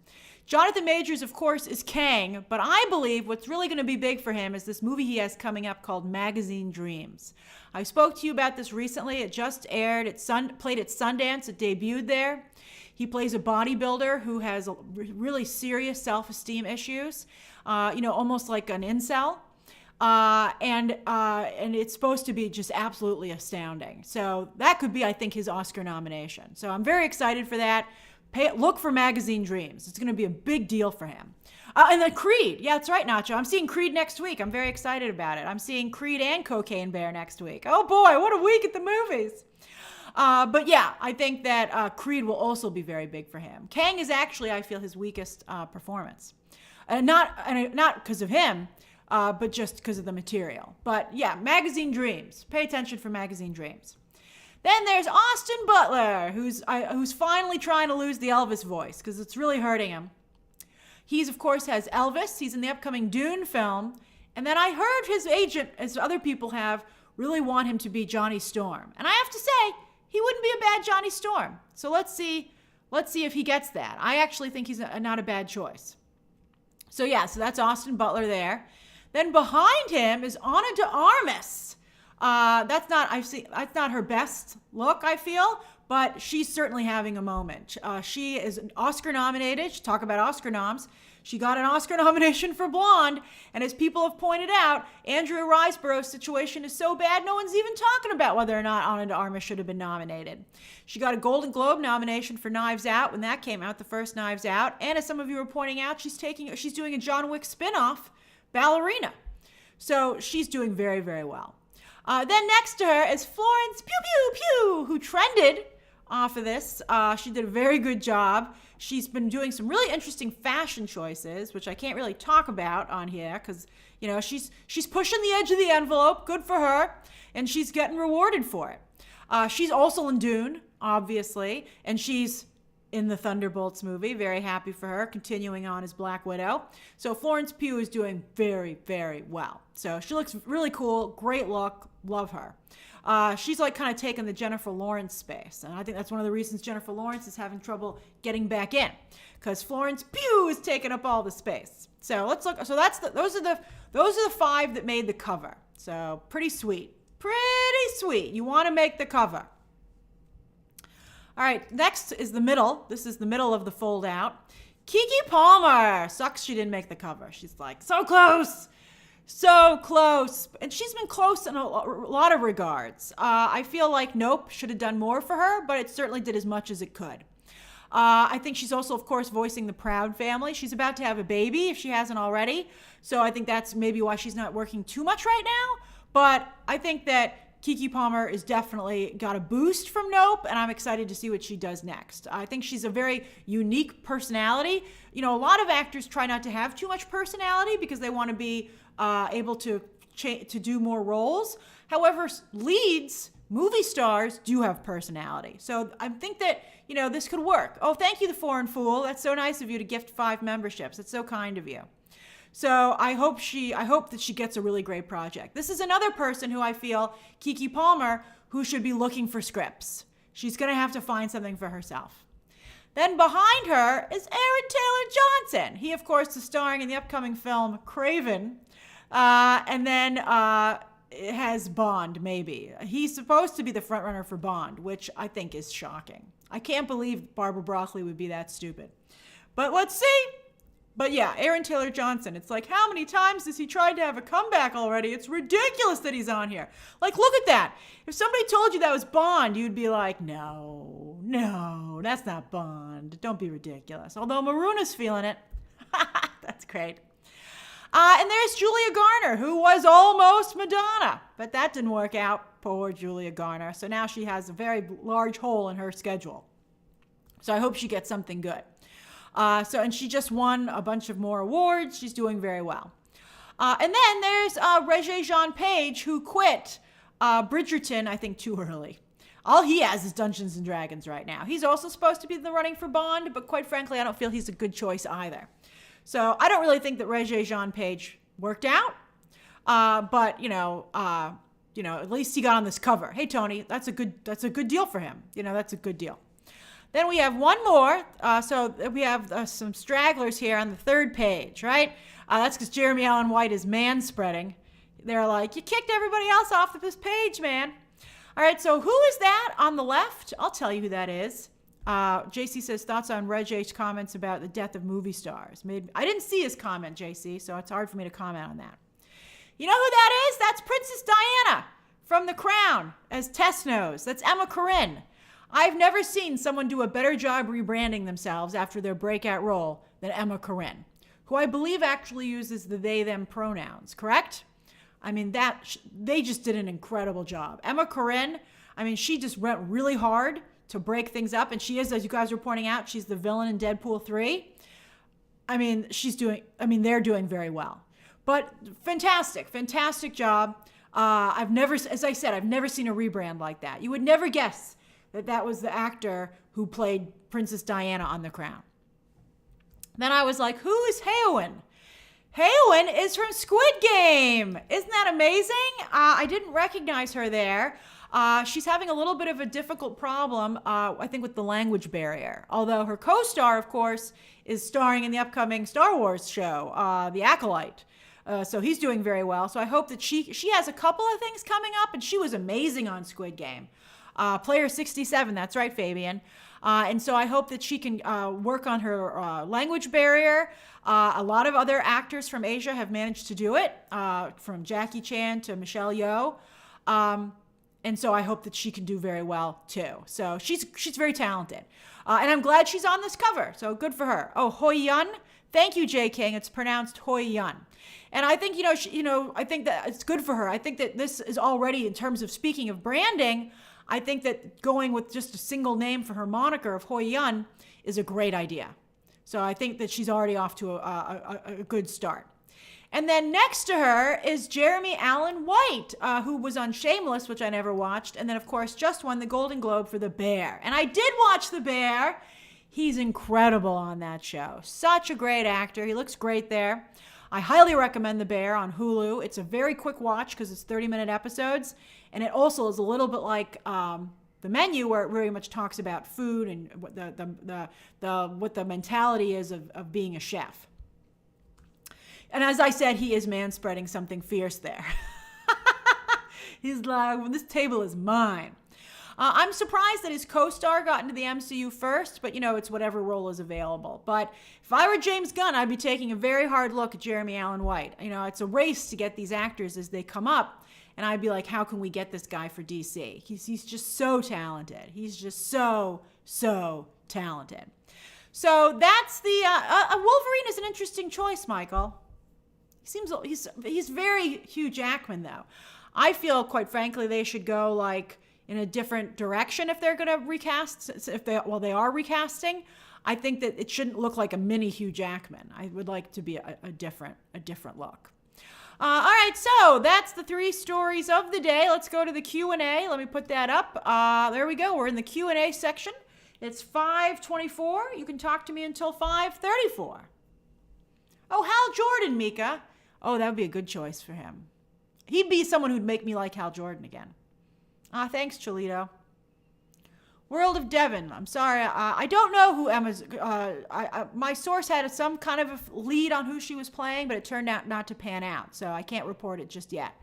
Jonathan Majors, of course, is Kang, but I believe what's really going to be big for him is this movie he has coming up called Magazine Dreams. I spoke to you about this recently. It just aired. It played at Sundance. It debuted there. He plays a bodybuilder who has really serious self-esteem issues, almost like an incel. And it's supposed to be just absolutely astounding. So that could be, I think, his Oscar nomination. So I'm very excited for that. Look for Magazine Dreams. It's going to be a big deal for him. And then Creed. Yeah, that's right, Nacho. I'm seeing Creed next week. I'm very excited about it. I'm seeing Creed and Cocaine Bear next week. Oh boy, what a week at the movies. But yeah, I think that Creed will also be very big for him. Kang is actually, I feel, his weakest performance. Not because of him, but just because of the material. But yeah, Magazine Dreams. Pay attention for Magazine Dreams. Then there's Austin Butler, who's finally trying to lose the Elvis voice because it's really hurting him. He's, of course, has Elvis. He's in the upcoming Dune film. And then I heard his agent, as other people have, really want him to be Johnny Storm. And I have to say, he wouldn't be a bad Johnny Storm. So let's see if he gets that. I actually think he's not a bad choice. So yeah, so that's Austin Butler there. Then behind him is Ana de Armas. That's not her best look, I feel, but she's certainly having a moment. She is Oscar nominated. Talk about Oscar noms. She got an Oscar nomination for Blonde, and as people have pointed out, Andrea Riseborough's situation is so bad, no one's even talking about whether or not Ana de Armas should have been nominated. She got a Golden Globe nomination for Knives Out when that came out, the first Knives Out, and as some of you were pointing out, she's doing a John Wick spinoff, Ballerina. So she's doing very, very well. Then next to her is Florence Pugh Pew Pew, who trended off of this. She did a very good job. She's been doing some really interesting fashion choices, which I can't really talk about on here because, she's pushing the edge of the envelope. Good for her. And she's getting rewarded for it. She's also in Dune, obviously, and she's in the Thunderbolts movie. Very happy for her, continuing on as Black Widow. So Florence Pugh is doing very, very well. So she looks really cool. Great look. Love her. She's like kind of taking the Jennifer Lawrence space. And I think that's one of the reasons Jennifer Lawrence is having trouble getting back in. Because Florence Pugh is taking up all the space. So let's look. So those are the 5 that made the cover. So pretty sweet. Pretty sweet. You want to make the cover. All right, next is the middle. This is the middle of the fold out. Keke Palmer. Sucks she didn't make the cover. She's like, so close. So close. And she's been close in a lot of regards. I feel like Nope should have done more for her, but it certainly did as much as it could. I think she's also, of course, voicing the Proud family. She's about to have a baby if she hasn't already. So I think that's maybe why she's not working too much right now. But I think that Keke Palmer is definitely got a boost from Nope, and I'm excited to see what she does next. I think she's a very unique personality. You know, a lot of actors try not to have too much personality because they want to be able to do more roles. However, leads, movie stars, do have personality. So I think that, you know, this could work. Oh, thank you, The Foreign Fool. That's so nice of you to gift 5 memberships. It's so kind of you. So I hope that she gets a really great project. This is another person who I feel, Keke Palmer, who should be looking for scripts. She's going to have to find something for herself. Then behind her is Aaron Taylor Johnson. He, of course, is starring in the upcoming film Craven. And then it has Bond, maybe. He's supposed to be the frontrunner for Bond, which I think is shocking. I can't believe Barbara Broccoli would be that stupid. But let's see. But yeah, Aaron Taylor Johnson. It's like, how many times has he tried to have a comeback already? It's ridiculous that he's on here. Like, look at that. If somebody told you that was Bond, you'd be like, no, that's not Bond. Don't be ridiculous. Although Maruna's feeling it. That's great. And there's Julia Garner, who was almost Madonna. But that didn't work out. Poor Julia Garner. So now she has a very large hole in her schedule. So I hope she gets something good. And she just won a bunch of more awards. She's doing very well. And then there's Regé-Jean Page, who quit Bridgerton, I think, too early. All he has is Dungeons & Dragons right now. He's also supposed to be in the running for Bond, but quite frankly, I don't feel he's a good choice either. So I don't really think that Regé-Jean Page worked out. But at least he got on this cover. Hey, Tony, that's a good deal for him. You know, that's a good deal. Then we have one more. So we have some stragglers here on the 3rd page, right? That's because Jeremy Allen White is man-spreading. They're like, you kicked everybody else off this page, man. All right, so who is that on the left? I'll tell you who that is. JC says, thoughts on Regé's comments about the death of movie stars. I didn't see his comment, JC, so it's hard for me to comment on that. You know who that is? That's Princess Diana from The Crown as Tess knows. That's Emma Corrin. I've never seen someone do a better job rebranding themselves after their breakout role than Emma Corrin, who I believe actually uses the they, them pronouns, correct? I mean, they just did an incredible job. Emma Corrin, I mean, she just went really hard to break things up, and she is, as you guys were pointing out, she's the villain in Deadpool 3. I mean, they're doing very well. But fantastic job. I've never seen a rebrand like that. You would never guess that was the actor who played Princess Diana on The Crown. Then I was like, who is Heowen? Heowen is from Squid Game. Isn't that amazing? I didn't recognize her there. She's having a little bit of a difficult problem, I think, with the language barrier. Although her co-star, of course, is starring in the upcoming Star Wars show, The Acolyte. So he's doing very well. So I hope that she has a couple of things coming up, and she was amazing on Squid Game. Player 67, that's right, Fabian. And so I hope that she can work on her language barrier. A lot of other actors from Asia have managed to do it, from Jackie Chan to Michelle Yeoh. And so I hope that she can do very well too. So she's very talented. And I'm glad she's on this cover. So good for her. Oh, Hoi Yun. Thank you, Jay King. It's pronounced Hoi Yun. And I think, I think that it's good for her. I think that this is already, in terms of speaking of branding, I think that going with just a single name for her moniker of Hoi Yun is a great idea. So I think that she's already off to a good start. And then next to her is Jeremy Allen White, who was on Shameless, which I never watched, and then, of course, just won the Golden Globe for The Bear. And I did watch The Bear. He's incredible on that show. Such a great actor. He looks great there. I highly recommend The Bear on Hulu. It's a very quick watch because it's 30-minute episodes, and it also is a little bit like The Menu, where it very much talks about food and what the mentality is of being a chef. And as I said, he is man-spreading something fierce there. He's like, well, this table is mine. I'm surprised that his co-star got into the MCU first, but, it's whatever role is available. But if I were James Gunn, I'd be taking a very hard look at Jeremy Allen White. It's a race to get these actors as they come up, and I'd be like, how can we get this guy for DC? He's just so talented. He's just so talented. So that's the Wolverine is an interesting choice, Michael. He's very Hugh Jackman, though. I feel, quite frankly, they should go like in a different direction if they're going to recast. They are recasting. I think that it shouldn't look like a mini Hugh Jackman. I would like to be a different look. All right, so that's the 3 stories of the day. Let's go to the Q&A. Let me put that up. There we go. We're in the Q&A section. It's 5:24. You can talk to me until 5:34. Oh, Hal Jordan, Mika. Oh, that would be a good choice for him. He'd be someone who'd make me like Hal Jordan again. Thanks, Cholito. World of Devon. I'm sorry. I don't know who Emma's... my source had some kind of a lead on who she was playing, but it turned out not to pan out, so I can't report it just yet.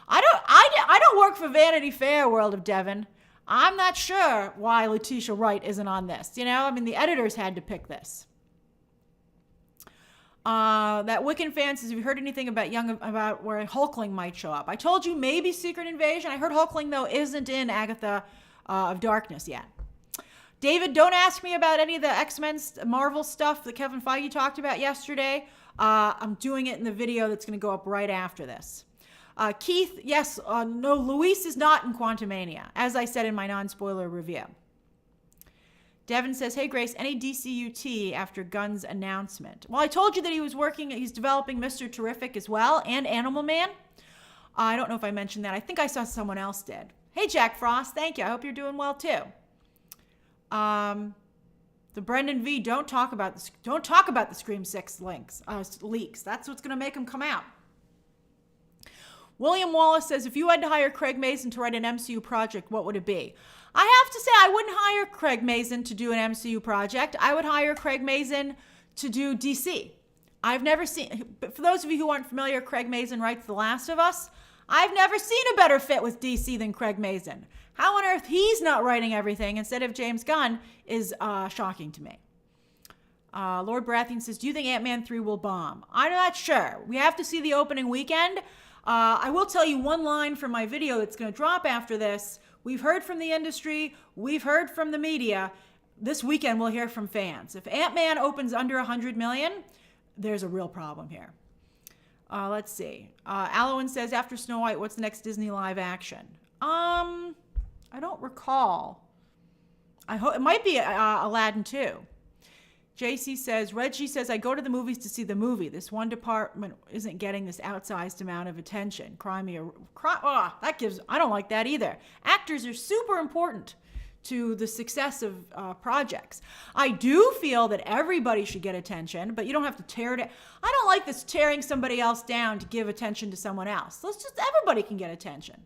I don't work for Vanity Fair, World of Devon. I'm not sure why Letitia Wright isn't on this. You know, I mean, the editors had to pick this. That Wiccan fan says, have you heard anything about where Hulkling might show up? I told you maybe Secret Invasion. I heard Hulkling, though, isn't in Agatha of Darkness yet. David, don't ask me about any of the X-Men Marvel stuff that Kevin Feige talked about yesterday. I'm doing it in the video that's going to go up right after this. Keith, yes, no, Luis is not in Quantumania, as I said in my non-spoiler review. Devin says, hey, Grace, any DCUT after Gunn's announcement? Well, I told you that he's developing Mr. Terrific as well, and Animal Man. I don't know if I mentioned that. I think I saw someone else did. Hey, Jack Frost, thank you. I hope you're doing well, too. The Brendan V, don't talk about the Scream 6 leaks. That's what's going to make them come out. William Wallace says, if you had to hire Craig Mazin to write an MCU project, what would it be? I have to say, I wouldn't hire Craig Mazin to do an MCU project. I would hire Craig Mazin to do DC. I've never seen, but for those of you who aren't familiar, Craig Mazin writes The Last of Us. I've never seen a better fit with DC than Craig Mazin. How on earth he's not writing everything instead of James Gunn is shocking to me. Lord Baratheon says, do you think Ant-Man 3 will bomb? I'm not sure. We have to see the opening weekend. I will tell you one line from my video that's going to drop after this. We've heard from the industry. We've heard from the media. This weekend we'll hear from fans. If Ant-Man opens under 100 million, there's a real problem here. Let's see. Alowin says, after Snow White, what's the next Disney live action? I don't recall. I hope it might be Aladdin 2. JC says, Reggie says, I go to the movies to see the movie. This one department isn't getting this outsized amount of attention. I don't like that either. Actors are super important to the success of projects. I do feel that everybody should get attention, but you don't have to tear it. I don't like this tearing somebody else down to give attention to someone else. Everybody can get attention.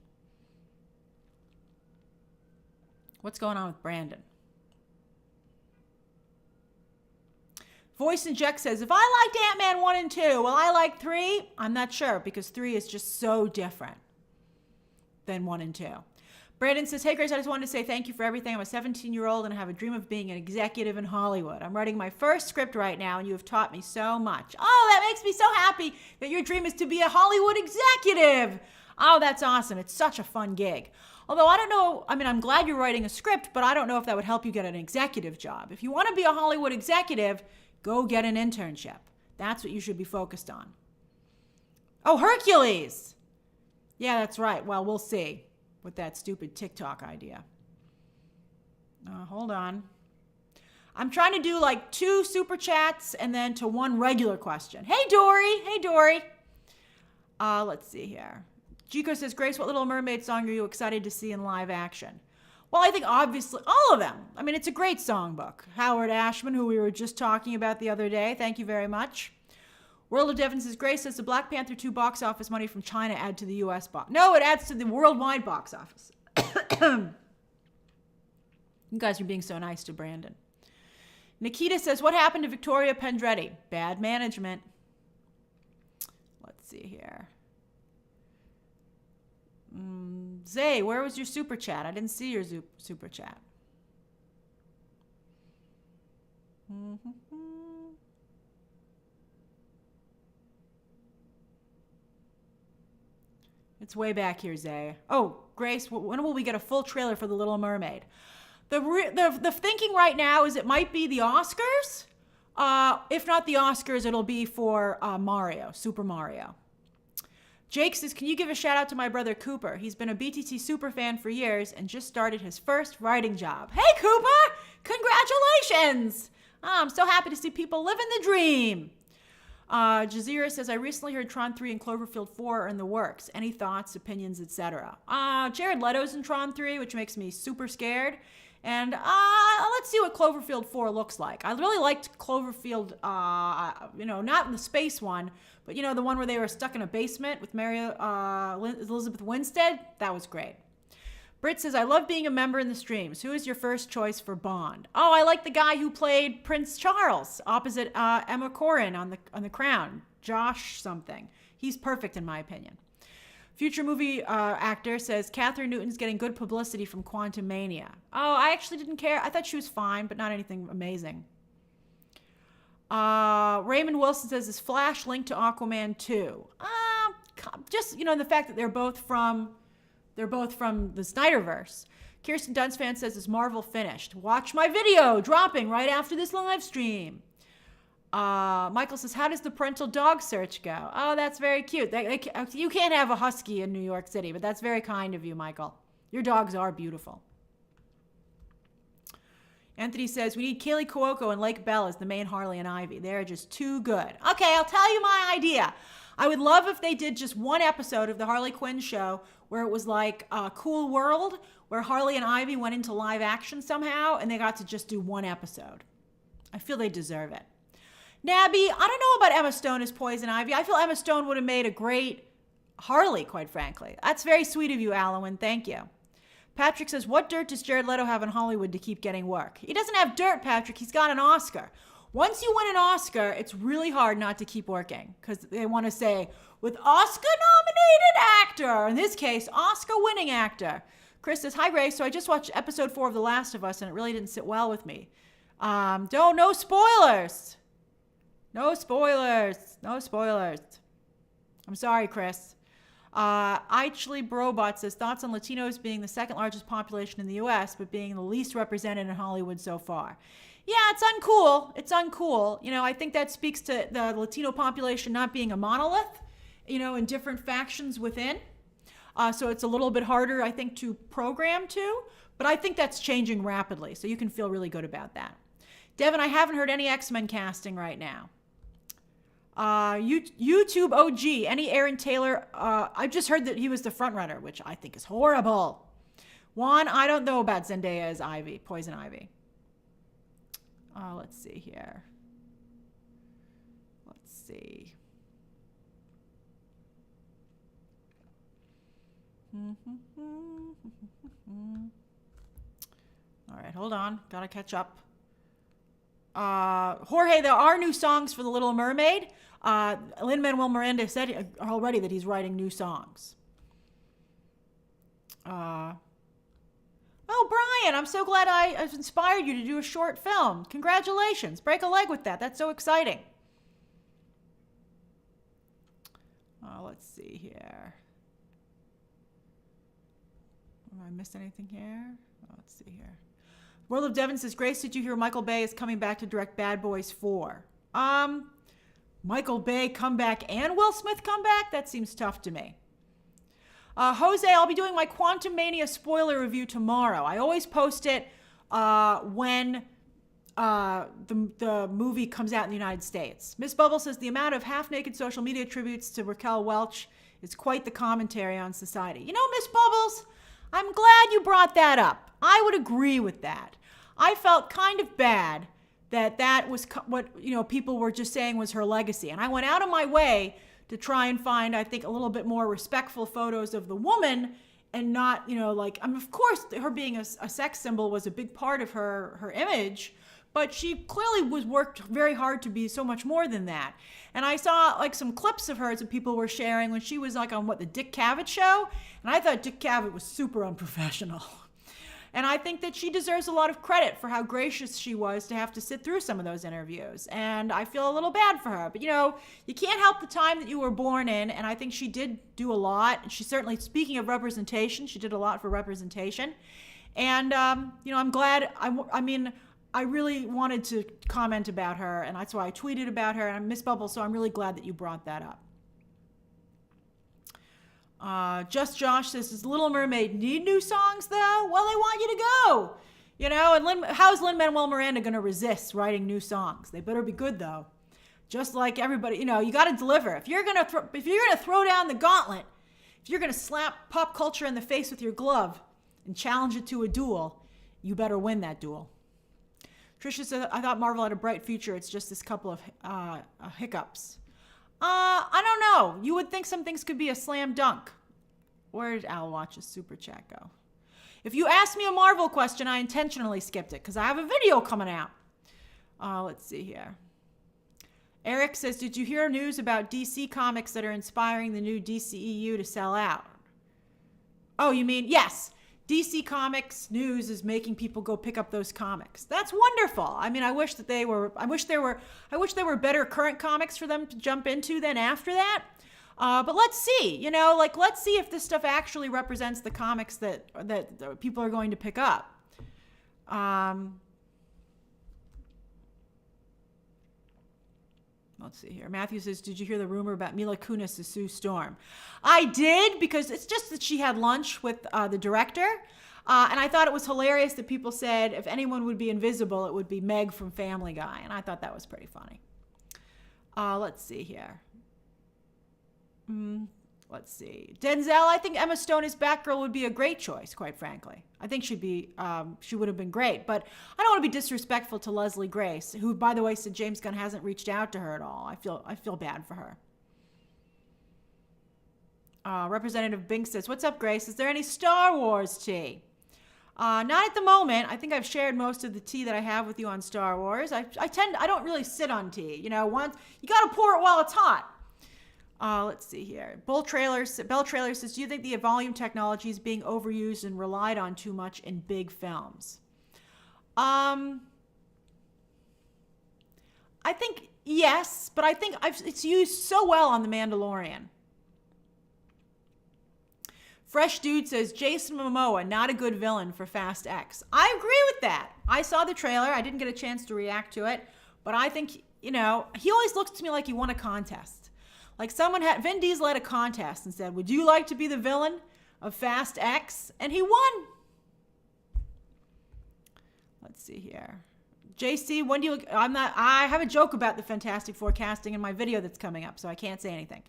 What's going on with Brandon? Voice Inject says, if I liked Ant-Man 1 and 2, will I like 3? I'm not sure, because 3 is just so different than 1 and 2. Brandon says, hey, Grace, I just wanted to say thank you for everything. I'm a 17-year-old and I have a dream of being an executive in Hollywood. I'm writing my first script right now, and you have taught me so much. Oh, that makes me so happy that your dream is to be a Hollywood executive. Oh, that's awesome. It's such a fun gig. Although I don't know, I mean, I'm glad you're writing a script, but I don't know if that would help you get an executive job. If you want to be a Hollywood executive, go get an internship. That's what you should be focused on. Oh, Hercules. Yeah, that's right. Well, we'll see with that stupid TikTok idea. Hold on. I'm trying to do like 2 super chats and then to 1 regular question. Hey, Dory. Hey, Dory. Let's see here. Chico says, Grace, what Little Mermaid song are you excited to see in live action? Well, I think obviously all of them. I mean, it's a great songbook. Howard Ashman, who we were just talking about the other day. Thank you very much. World of Devon says, Grace, does the Black Panther 2 box office money from China add to the U.S. box? No, it adds to the worldwide box office. You guys are being so nice to Brandon. Nikita says, what happened to Victoria Pendretti? Bad management. Let's see here. Zay, where was your super chat? I didn't see your super chat. It's way back here, Zay. Oh, Grace, when will we get a full trailer for The Little Mermaid? The thinking right now is it might be the Oscars. If not the Oscars, it'll be for Mario, Super Mario. Jake says, can you give a shout out to my brother Cooper? He's been a BTT super fan for years and just started his first writing job. Hey, Cooper! Congratulations! I'm so happy to see people living the dream. Jazeera says, I recently heard Tron 3 and Cloverfield 4 are in the works. Any thoughts, opinions, etc.? Jared Leto's in Tron 3, which makes me super scared. And let's see what Cloverfield 4 looks like. I really liked Cloverfield, not the space one, but, the one where they were stuck in a basement with Elizabeth Winstead. That was great. Britt says, I love being a member in the streams. Who is your first choice for Bond? Oh, I like the guy who played Prince Charles opposite Emma Corrin on the Crown. Josh something. He's perfect in my opinion. Future movie actor says, Catherine Newton's getting good publicity from Quantum Mania. Oh, I actually didn't care. I thought she was fine, but not anything amazing. Raymond Wilson says, is Flash linked to Aquaman 2? Just, the fact that they're both from the Snyderverse. Kirsten Dunsfan says, is Marvel finished? Watch my video dropping right after this live stream. Michael says, how does the parental dog search go? Oh, that's very cute. You can't have a husky in New York City, but that's very kind of you, Michael. Your dogs are beautiful. Anthony says, we need Kaylee Cuoco and Lake Bell as the main Harley and Ivy. They're just too good. Okay, I'll tell you my idea. I would love if they did just one episode of the Harley Quinn show where it was like a Cool World, where Harley and Ivy went into live action somehow, and they got to just do one episode. I feel they deserve it. Nabby, I don't know about Emma Stone as Poison Ivy. I feel Emma Stone would have made a great Harley, quite frankly. That's very sweet of you, Alwyn. Thank you. Patrick says, what dirt does Jared Leto have in Hollywood to keep getting work? He doesn't have dirt, Patrick. He's got an Oscar. Once you win an Oscar, it's really hard not to keep working because they want to say, with Oscar-nominated actor, in this case, Oscar-winning actor. Chris says, hi, Grace. So I just watched episode 4 of The Last of Us, and it really didn't sit well with me. No spoilers. No spoilers. No spoilers. I'm sorry, Chris. Actually, Brobot says, thoughts on Latinos being the second largest population in the U.S., but being the least represented in Hollywood so far. Yeah, it's uncool. It's uncool. I think that speaks to the Latino population not being a monolith, in different factions within. So it's a little bit harder, I think, to program to, but I think that's changing rapidly. So you can feel really good about that. Devin, I haven't heard any X-Men casting right now. YouTube OG, any Aaron Taylor? I've just heard that he was the front runner, which I think is horrible. Juan, I don't know about Zendaya as Ivy, Poison Ivy. Let's see here. Let's see. All right, hold on. Gotta catch up. Jorge, there are new songs for The Little Mermaid. Lin-Manuel Miranda said already that he's writing new songs. Oh, Brian, I'm so glad I've inspired you to do a short film. Congratulations. Break a leg with that. That's so exciting. Let's see here. Have I missed anything here? Let's see here. World of Devon says, Grace, did you hear Michael Bay is coming back to direct Bad Boys 4? Michael Bay come back and Will Smith come back? That seems tough to me. Jose, I'll be doing my Quantum Mania spoiler review tomorrow. I always post it when the movie comes out in the United States. Miss Bubble says, the amount of half-naked social media tributes to Raquel Welch is quite the commentary on society. Miss Bubbles, I'm glad you brought that up. I would agree with that. I felt kind of bad that was what, people were just saying was her legacy. And I went out of my way to try and find, I think, a little bit more respectful photos of the woman and not, of course, her being a sex symbol was a big part of her image, but she clearly worked very hard to be so much more than that. And I saw some clips of hers that people were sharing when she was on the Dick Cavett show, and I thought Dick Cavett was super unprofessional. And I think that she deserves a lot of credit for how gracious she was to have to sit through some of those interviews. And I feel a little bad for her. But, you can't help the time that you were born in. And I think she did do a lot. She certainly, speaking of representation, she did a lot for representation. And, I'm glad. I really wanted to comment about her. And that's why I tweeted about her. And Miss Bubble, so I'm really glad that you brought that up. Just Josh says, does Little Mermaid need new songs, though? Well, they want you to go. You know, and how's Lin-Manuel Miranda going to resist writing new songs? They better be good, though. Just like everybody, you know, you got to deliver. If you're gonna throw down the gauntlet, if you're gonna slap pop culture in the face with your glove and challenge it to a duel, you better win that duel. Trisha said, I thought Marvel had a bright future. It's just this couple of hiccups. I don't know. You would think some things could be a slam dunk. Where did Al Watch's super chat go? If you asked me a Marvel question, I intentionally skipped it because I have a video coming out. Let's see here. Eric says, did you hear news about DC Comics that are inspiring the new DCEU to sell out? Oh, you mean, yes. DC Comics news is making people go pick up those comics. That's wonderful. I mean, I wish there were better current comics for them to jump into than after that. But let's see, you know, like, let's see if this stuff actually represents the comics that people are going to pick up. Let's see here. Matthew says, did you hear the rumor about Mila Kunis as Sue Storm? I did, because it's just that she had lunch with the director. And I thought it was hilarious that people said if anyone would be invisible, it would be Meg from Family Guy. And I thought that was pretty funny. Let's see here. Let's see. Denzel, I think Emma Stone as Batgirl would be a great choice, quite frankly. I think she would have been great. But I don't want to be disrespectful to Leslie Grace, who, by the way, said James Gunn hasn't reached out to her at all. I feel bad for her. Representative Bink says, what's up, Grace? Is there any Star Wars tea? Not at the moment. I think I've shared most of the tea that I have with you on Star Wars. I don't really sit on tea. You know, you got to pour it while it's hot. Let's see here. Bell Trailer says, do you think the volume technology is being overused and relied on too much in big films? I think yes, but I think it's used so well on The Mandalorian. Fresh Dude says, Jason Momoa, not a good villain for Fast X. I agree with that. I saw the trailer. I didn't get a chance to react to it, but I think, you know, he always looks to me like he won a contest. Like Vin Diesel had a contest and said, would you like to be the villain of Fast X? And he won. Let's see here. JC, when do you, I have a joke about the Fantastic Four casting in my video that's coming up, so I can't say anything.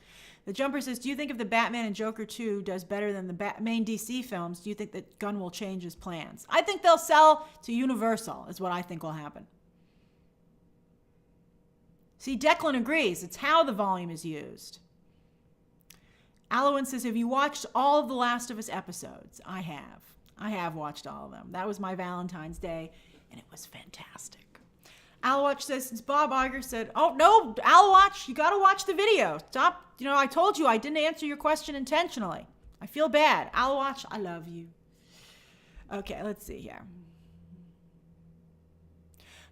The Jumper says, do you think if the Batman and Joker 2 does better than the main DC films, do you think that Gunn will change his plans? I think they'll sell to Universal is what I think will happen. See, Declan agrees. It's how the volume is used. Alowin says, have you watched all of the Last of Us episodes? I have. I have watched all of them. That was my Valentine's Day, and it was fantastic. Alowatch says, since Bob Iger said, oh, no, Alowatch, you got to watch the video. Stop. You know, I told you I didn't answer your question intentionally. I feel bad. Alowatch, I love you. Okay, let's see here.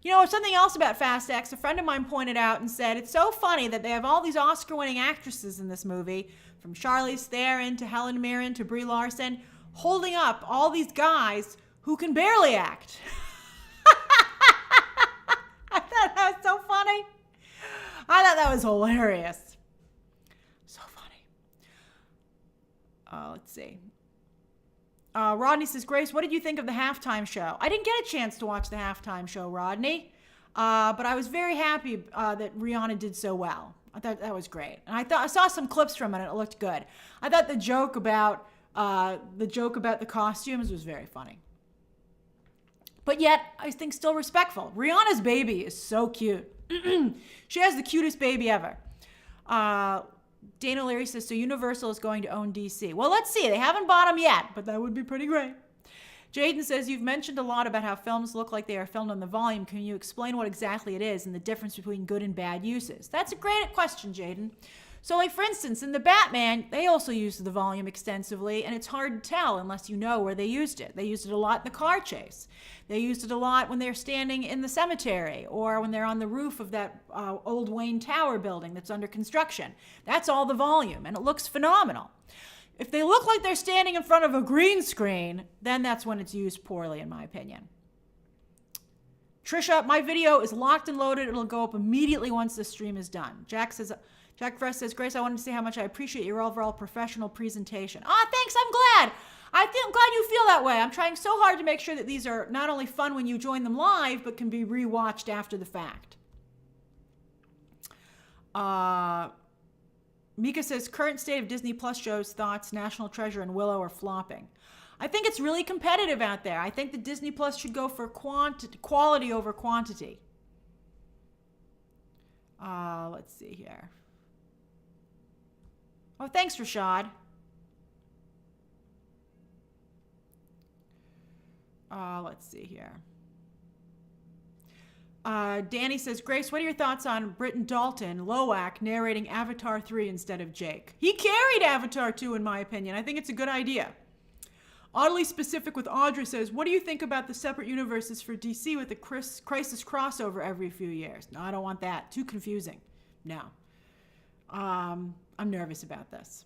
You know, something else about Fast X, a friend of mine pointed out and said, it's so funny that they have all these Oscar-winning actresses in this movie, from Charlize Theron to Helen Mirren to Brie Larson, holding up all these guys who can barely act. I thought that was so funny. I thought that was hilarious. So funny. Let's see. Rodney says, Grace, what did you think of the halftime show? I didn't get a chance to watch the halftime show, Rodney, but I was very happy that Rihanna did so well. I thought that was great. And I saw some clips from it, and it looked good. I thought the joke about the costumes was very funny. But yet, I think still respectful. Rihanna's baby is so cute. She has the cutest baby ever. Dana Leary says, so Universal is going to own DC. Well, let's see. They haven't bought them yet, but that would be pretty great. Jaden says, you've mentioned a lot about how films look like they are filmed on the volume. Can you explain what exactly it is and the difference between good and bad uses? That's a great question, Jaden. So, like, for instance, in the Batman, they also used the volume extensively, and it's hard to tell unless you know where they used it. They used it a lot in the car chase. They used it a lot when they're standing in the cemetery or when they're on the roof of that old Wayne Tower building that's under construction. That's all the volume, and it looks phenomenal. If they look like they're standing in front of a green screen, then that's when it's used poorly, in my opinion. Trisha, my video is locked and loaded. It'll go up immediately once the stream is done. Jack Jack Frost says, Grace, I wanted to say how much I appreciate your overall professional presentation. Ah, thanks. I'm glad. I'm glad you feel that way. I'm trying so hard to make sure that these are not only fun when you join them live, but can be rewatched after the fact. Mika says, current state of Disney Plus shows, thoughts, National Treasure and Willow are flopping. I think it's really competitive out there. I think that Disney Plus should go for quality over quantity. Let's see here. Oh, thanks, Rashad. Let's see here. Danny says, Grace, what are your thoughts on Britton Dalton, Loak, narrating Avatar 3 instead of Jake? He carried Avatar 2, in my opinion. I think it's a good idea. Oddly Specific with Audra says, what do you think about the separate universes for DC with the Crisis crossover every few years? No, I don't want that. Too confusing. No. I'm nervous about this.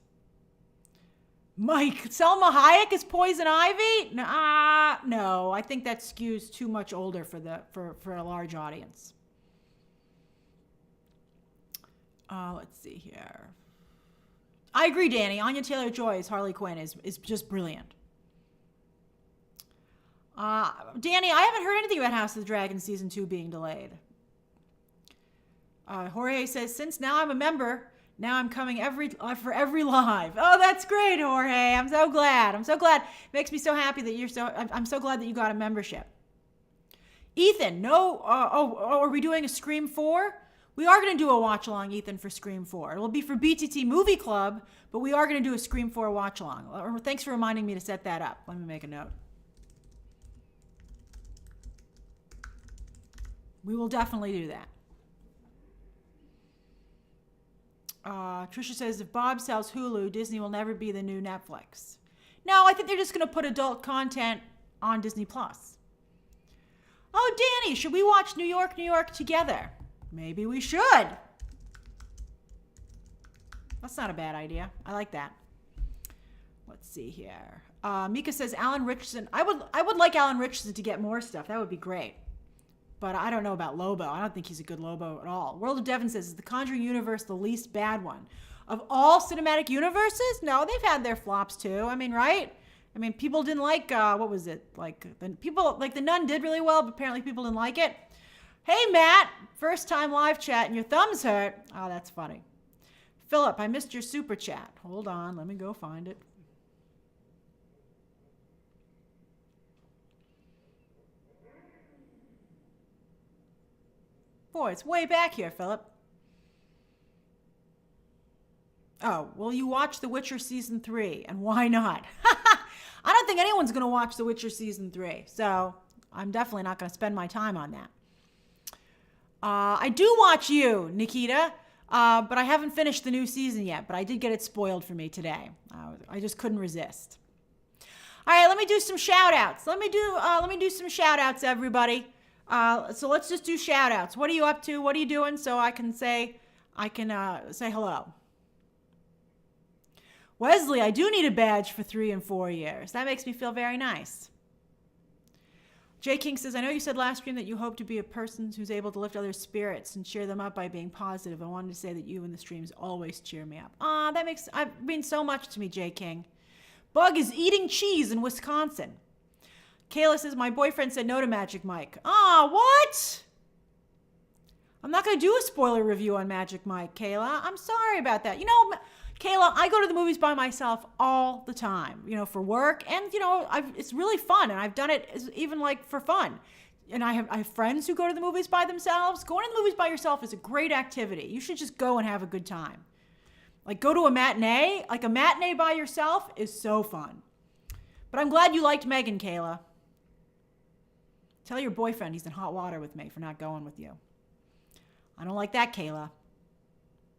Mike, Selma Hayek is Poison Ivy? No, I think that skews too much older for a large audience. Let's see here. I agree, Danny. Anya Taylor-Joy as Harley Quinn is just brilliant. Danny, I haven't heard anything about House of the Dragon Season 2 being delayed. Jorge says, since now I'm a member, now I'm coming for every live. Oh, that's great, Jorge. I'm so glad. It makes me so happy that I'm so glad that you got a membership. Ethan, no, are we doing a Scream 4? We are going to do a watch-along, Ethan, for Scream 4. It will be for BTT Movie Club, but we are going to do a Scream 4 watch-along. Thanks for reminding me to set that up. Let me make a note. We will definitely do that. Trisha says, if Bob sells Hulu, Disney will never be the new Netflix. No, I think they're just going to put adult content on Disney Plus. Oh, Danny, should we watch New York, New York together? Maybe we should. That's not a bad idea. I like that. Let's see here. Mika says, Alan Richardson. I would like Alan Richardson to get more stuff. That would be great. But I don't know about Lobo. I don't think he's a good Lobo at all. World of Devon says, is the Conjuring universe the least bad one? Of all cinematic universes? No, they've had their flops too. I mean, right? I mean, people didn't like, what was it? The Nun did really well, but apparently people didn't like it. Hey, Matt, first time live chat and your thumbs hurt. Oh, that's funny. Philip, I missed your super chat. Hold on, let me go find it. Boy, it's way back here, Philip. Oh, well, you watch The Witcher Season 3, and why not? I don't think anyone's going to watch The Witcher Season 3, so I'm definitely not going to spend my time on that. I do watch you, Nikita, but I haven't finished the new season yet, but I did get it spoiled for me today. I just couldn't resist. All right, let me do some shout-outs. Let me do some shout-outs, everybody. So let's just do shout-outs. What are you up to? What are you doing? So I can say hello. Wesley, I do need a badge for 3 and 4 years. That makes me feel very nice. Jay King says, I know you said last stream that you hope to be a person who's able to lift others' spirits and cheer them up by being positive. I wanted to say that you in the streams always cheer me up. That means so much to me, Jay King. Bug is eating cheese in Wisconsin. Kayla says, my boyfriend said no to Magic Mike. What? I'm not going to do a spoiler review on Magic Mike, Kayla. I'm sorry about that. You know, Kayla, I go to the movies by myself all the time, for work. And, it's really fun. And I've done it even for fun. And I have friends who go to the movies by themselves. Going to the movies by yourself is a great activity. You should just go and have a good time. Go to a matinee. A matinee by yourself is so fun. But I'm glad you liked Megan, Kayla. Tell your boyfriend he's in hot water with me for not going with you. I don't like that, Kayla.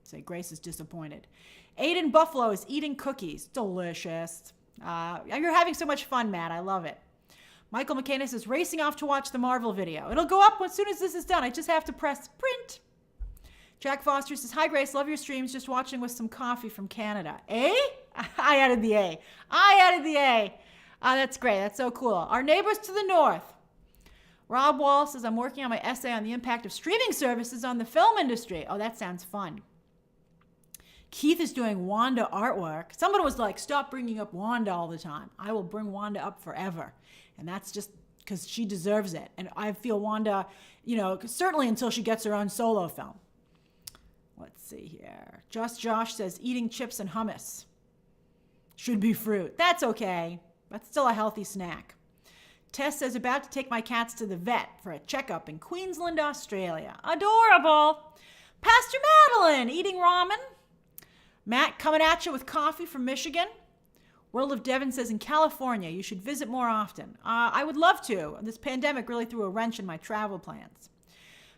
Say Grace is disappointed. Aiden Buffalo is eating cookies. Delicious. You're having so much fun, Matt. I love it. Michael McCannis is racing off to watch the Marvel video. It'll go up as soon as this is done. I just have to press print. Jack Foster says, hi, Grace. Love your streams. Just watching with some coffee from Canada. Eh? I added the A. That's great. That's so cool. Our neighbors to the north. Rob Wall says, I'm working on my essay on the impact of streaming services on the film industry. Oh, that sounds fun. Keith is doing Wanda artwork. Someone was like, stop bringing up Wanda all the time. I will bring Wanda up forever. And that's just because she deserves it. And I feel Wanda, certainly until she gets her own solo film. Let's see here. Just Josh says eating chips and hummus. Should be fruit. That's okay. That's still a healthy snack. Tess says about to take my cats to the vet for a checkup in Queensland, Australia. Adorable. Pastor Madeline eating ramen. Matt coming at you with coffee from Michigan. World of Devon says in California, you should visit more often. I would love to. This pandemic really threw a wrench in my travel plans.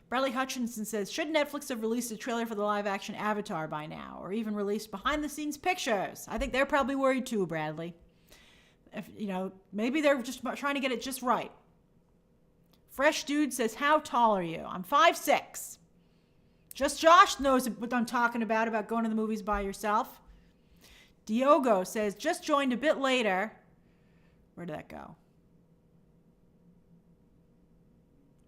Bradley Hutchinson says, should Netflix have released a trailer for the live-action Avatar by now, or even released behind-the-scenes pictures? I think they're probably worried too, Bradley. Maybe they're just trying to get it just right. Fresh Dude says, how tall are you? I'm 5'6". Just Josh knows what I'm talking about going to the movies by yourself. Diogo says, just joined a bit later. Where did that go?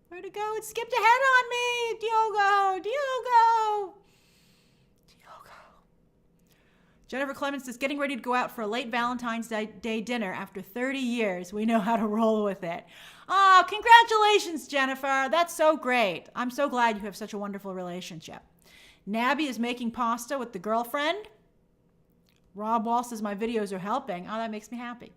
Where'd it go? It skipped ahead on me. Diogo. Jennifer Clemens is getting ready to go out for a late Valentine's Day dinner after 30 years. We know how to roll with it. Oh, congratulations, Jennifer. That's so great. I'm so glad you have such a wonderful relationship. Nabby is making pasta with the girlfriend. Rob Wall says my videos are helping. Oh, that makes me happy.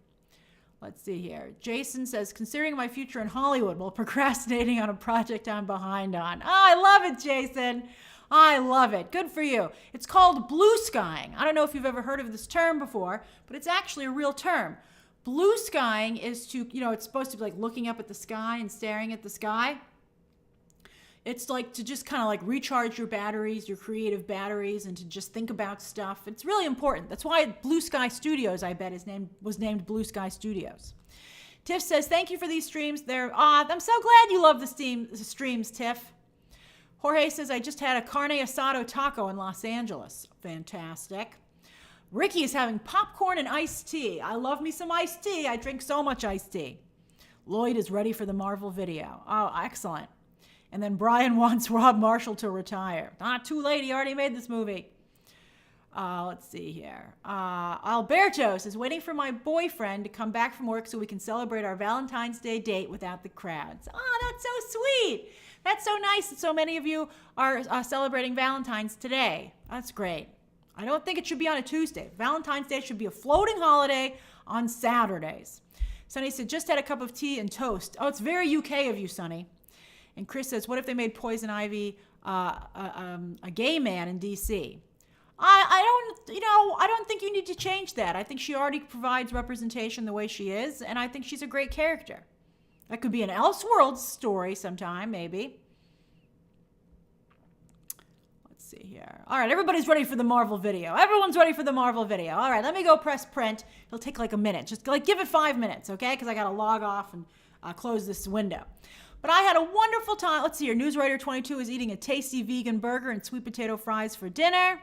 Let's see here. Jason says, considering my future in Hollywood while procrastinating on a project I'm behind on. Oh, I love it, Jason. I love it. Good for you. It's called blue skying. I don't know if you've ever heard of this term before, but it's actually a real term. Blue skying is to, it's supposed to be like looking up at the sky and staring at the sky. It's like to just kind of like recharge your batteries, your creative batteries, and to just think about stuff. It's really important. That's why Blue Sky Studios, I bet, was named Blue Sky Studios. Tiff says, thank you for these streams. I'm so glad you love the streams, Tiff. Jorge says, I just had a carne asado taco in Los Angeles. Fantastic. Ricky is having popcorn and iced tea. I love me some iced tea. I drink so much iced tea. Lloyd is ready for the Marvel video. Oh, excellent. And then Brian wants Rob Marshall to retire. Not too late. He already made this movie. Let's see here. Alberto is waiting for my boyfriend to come back from work so we can celebrate our Valentine's Day date without the crowds. Oh, that's so sweet. That's so nice that so many of you are celebrating Valentine's today. That's great. I don't think it should be on a Tuesday. Valentine's Day should be a floating holiday on Saturdays. Sonny said, just had a cup of tea and toast. Oh, it's very UK of you, Sonny. And Chris says, what if they made Poison Ivy a gay man in D.C.? I don't think you need to change that. I think she already provides representation the way she is, and I think she's a great character. That could be an Elseworlds story sometime, maybe. Let's see here. All right, everybody's ready for the Marvel video. Everyone's ready for the Marvel video. All right, let me go press print. It'll take like a minute. Just give it 5 minutes, okay? Because I got to log off and close this window. But I had a wonderful time. Let's see here. NewsWriter22 is eating a tasty vegan burger and sweet potato fries for dinner.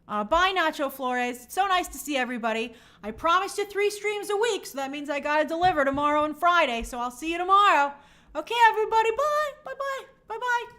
Bye, Nacho Flores. It's so nice to see everybody. I promised you 3 streams a week, so that means I got to deliver tomorrow and Friday. So I'll see you tomorrow. Okay, everybody. Bye. Bye-bye. Bye-bye.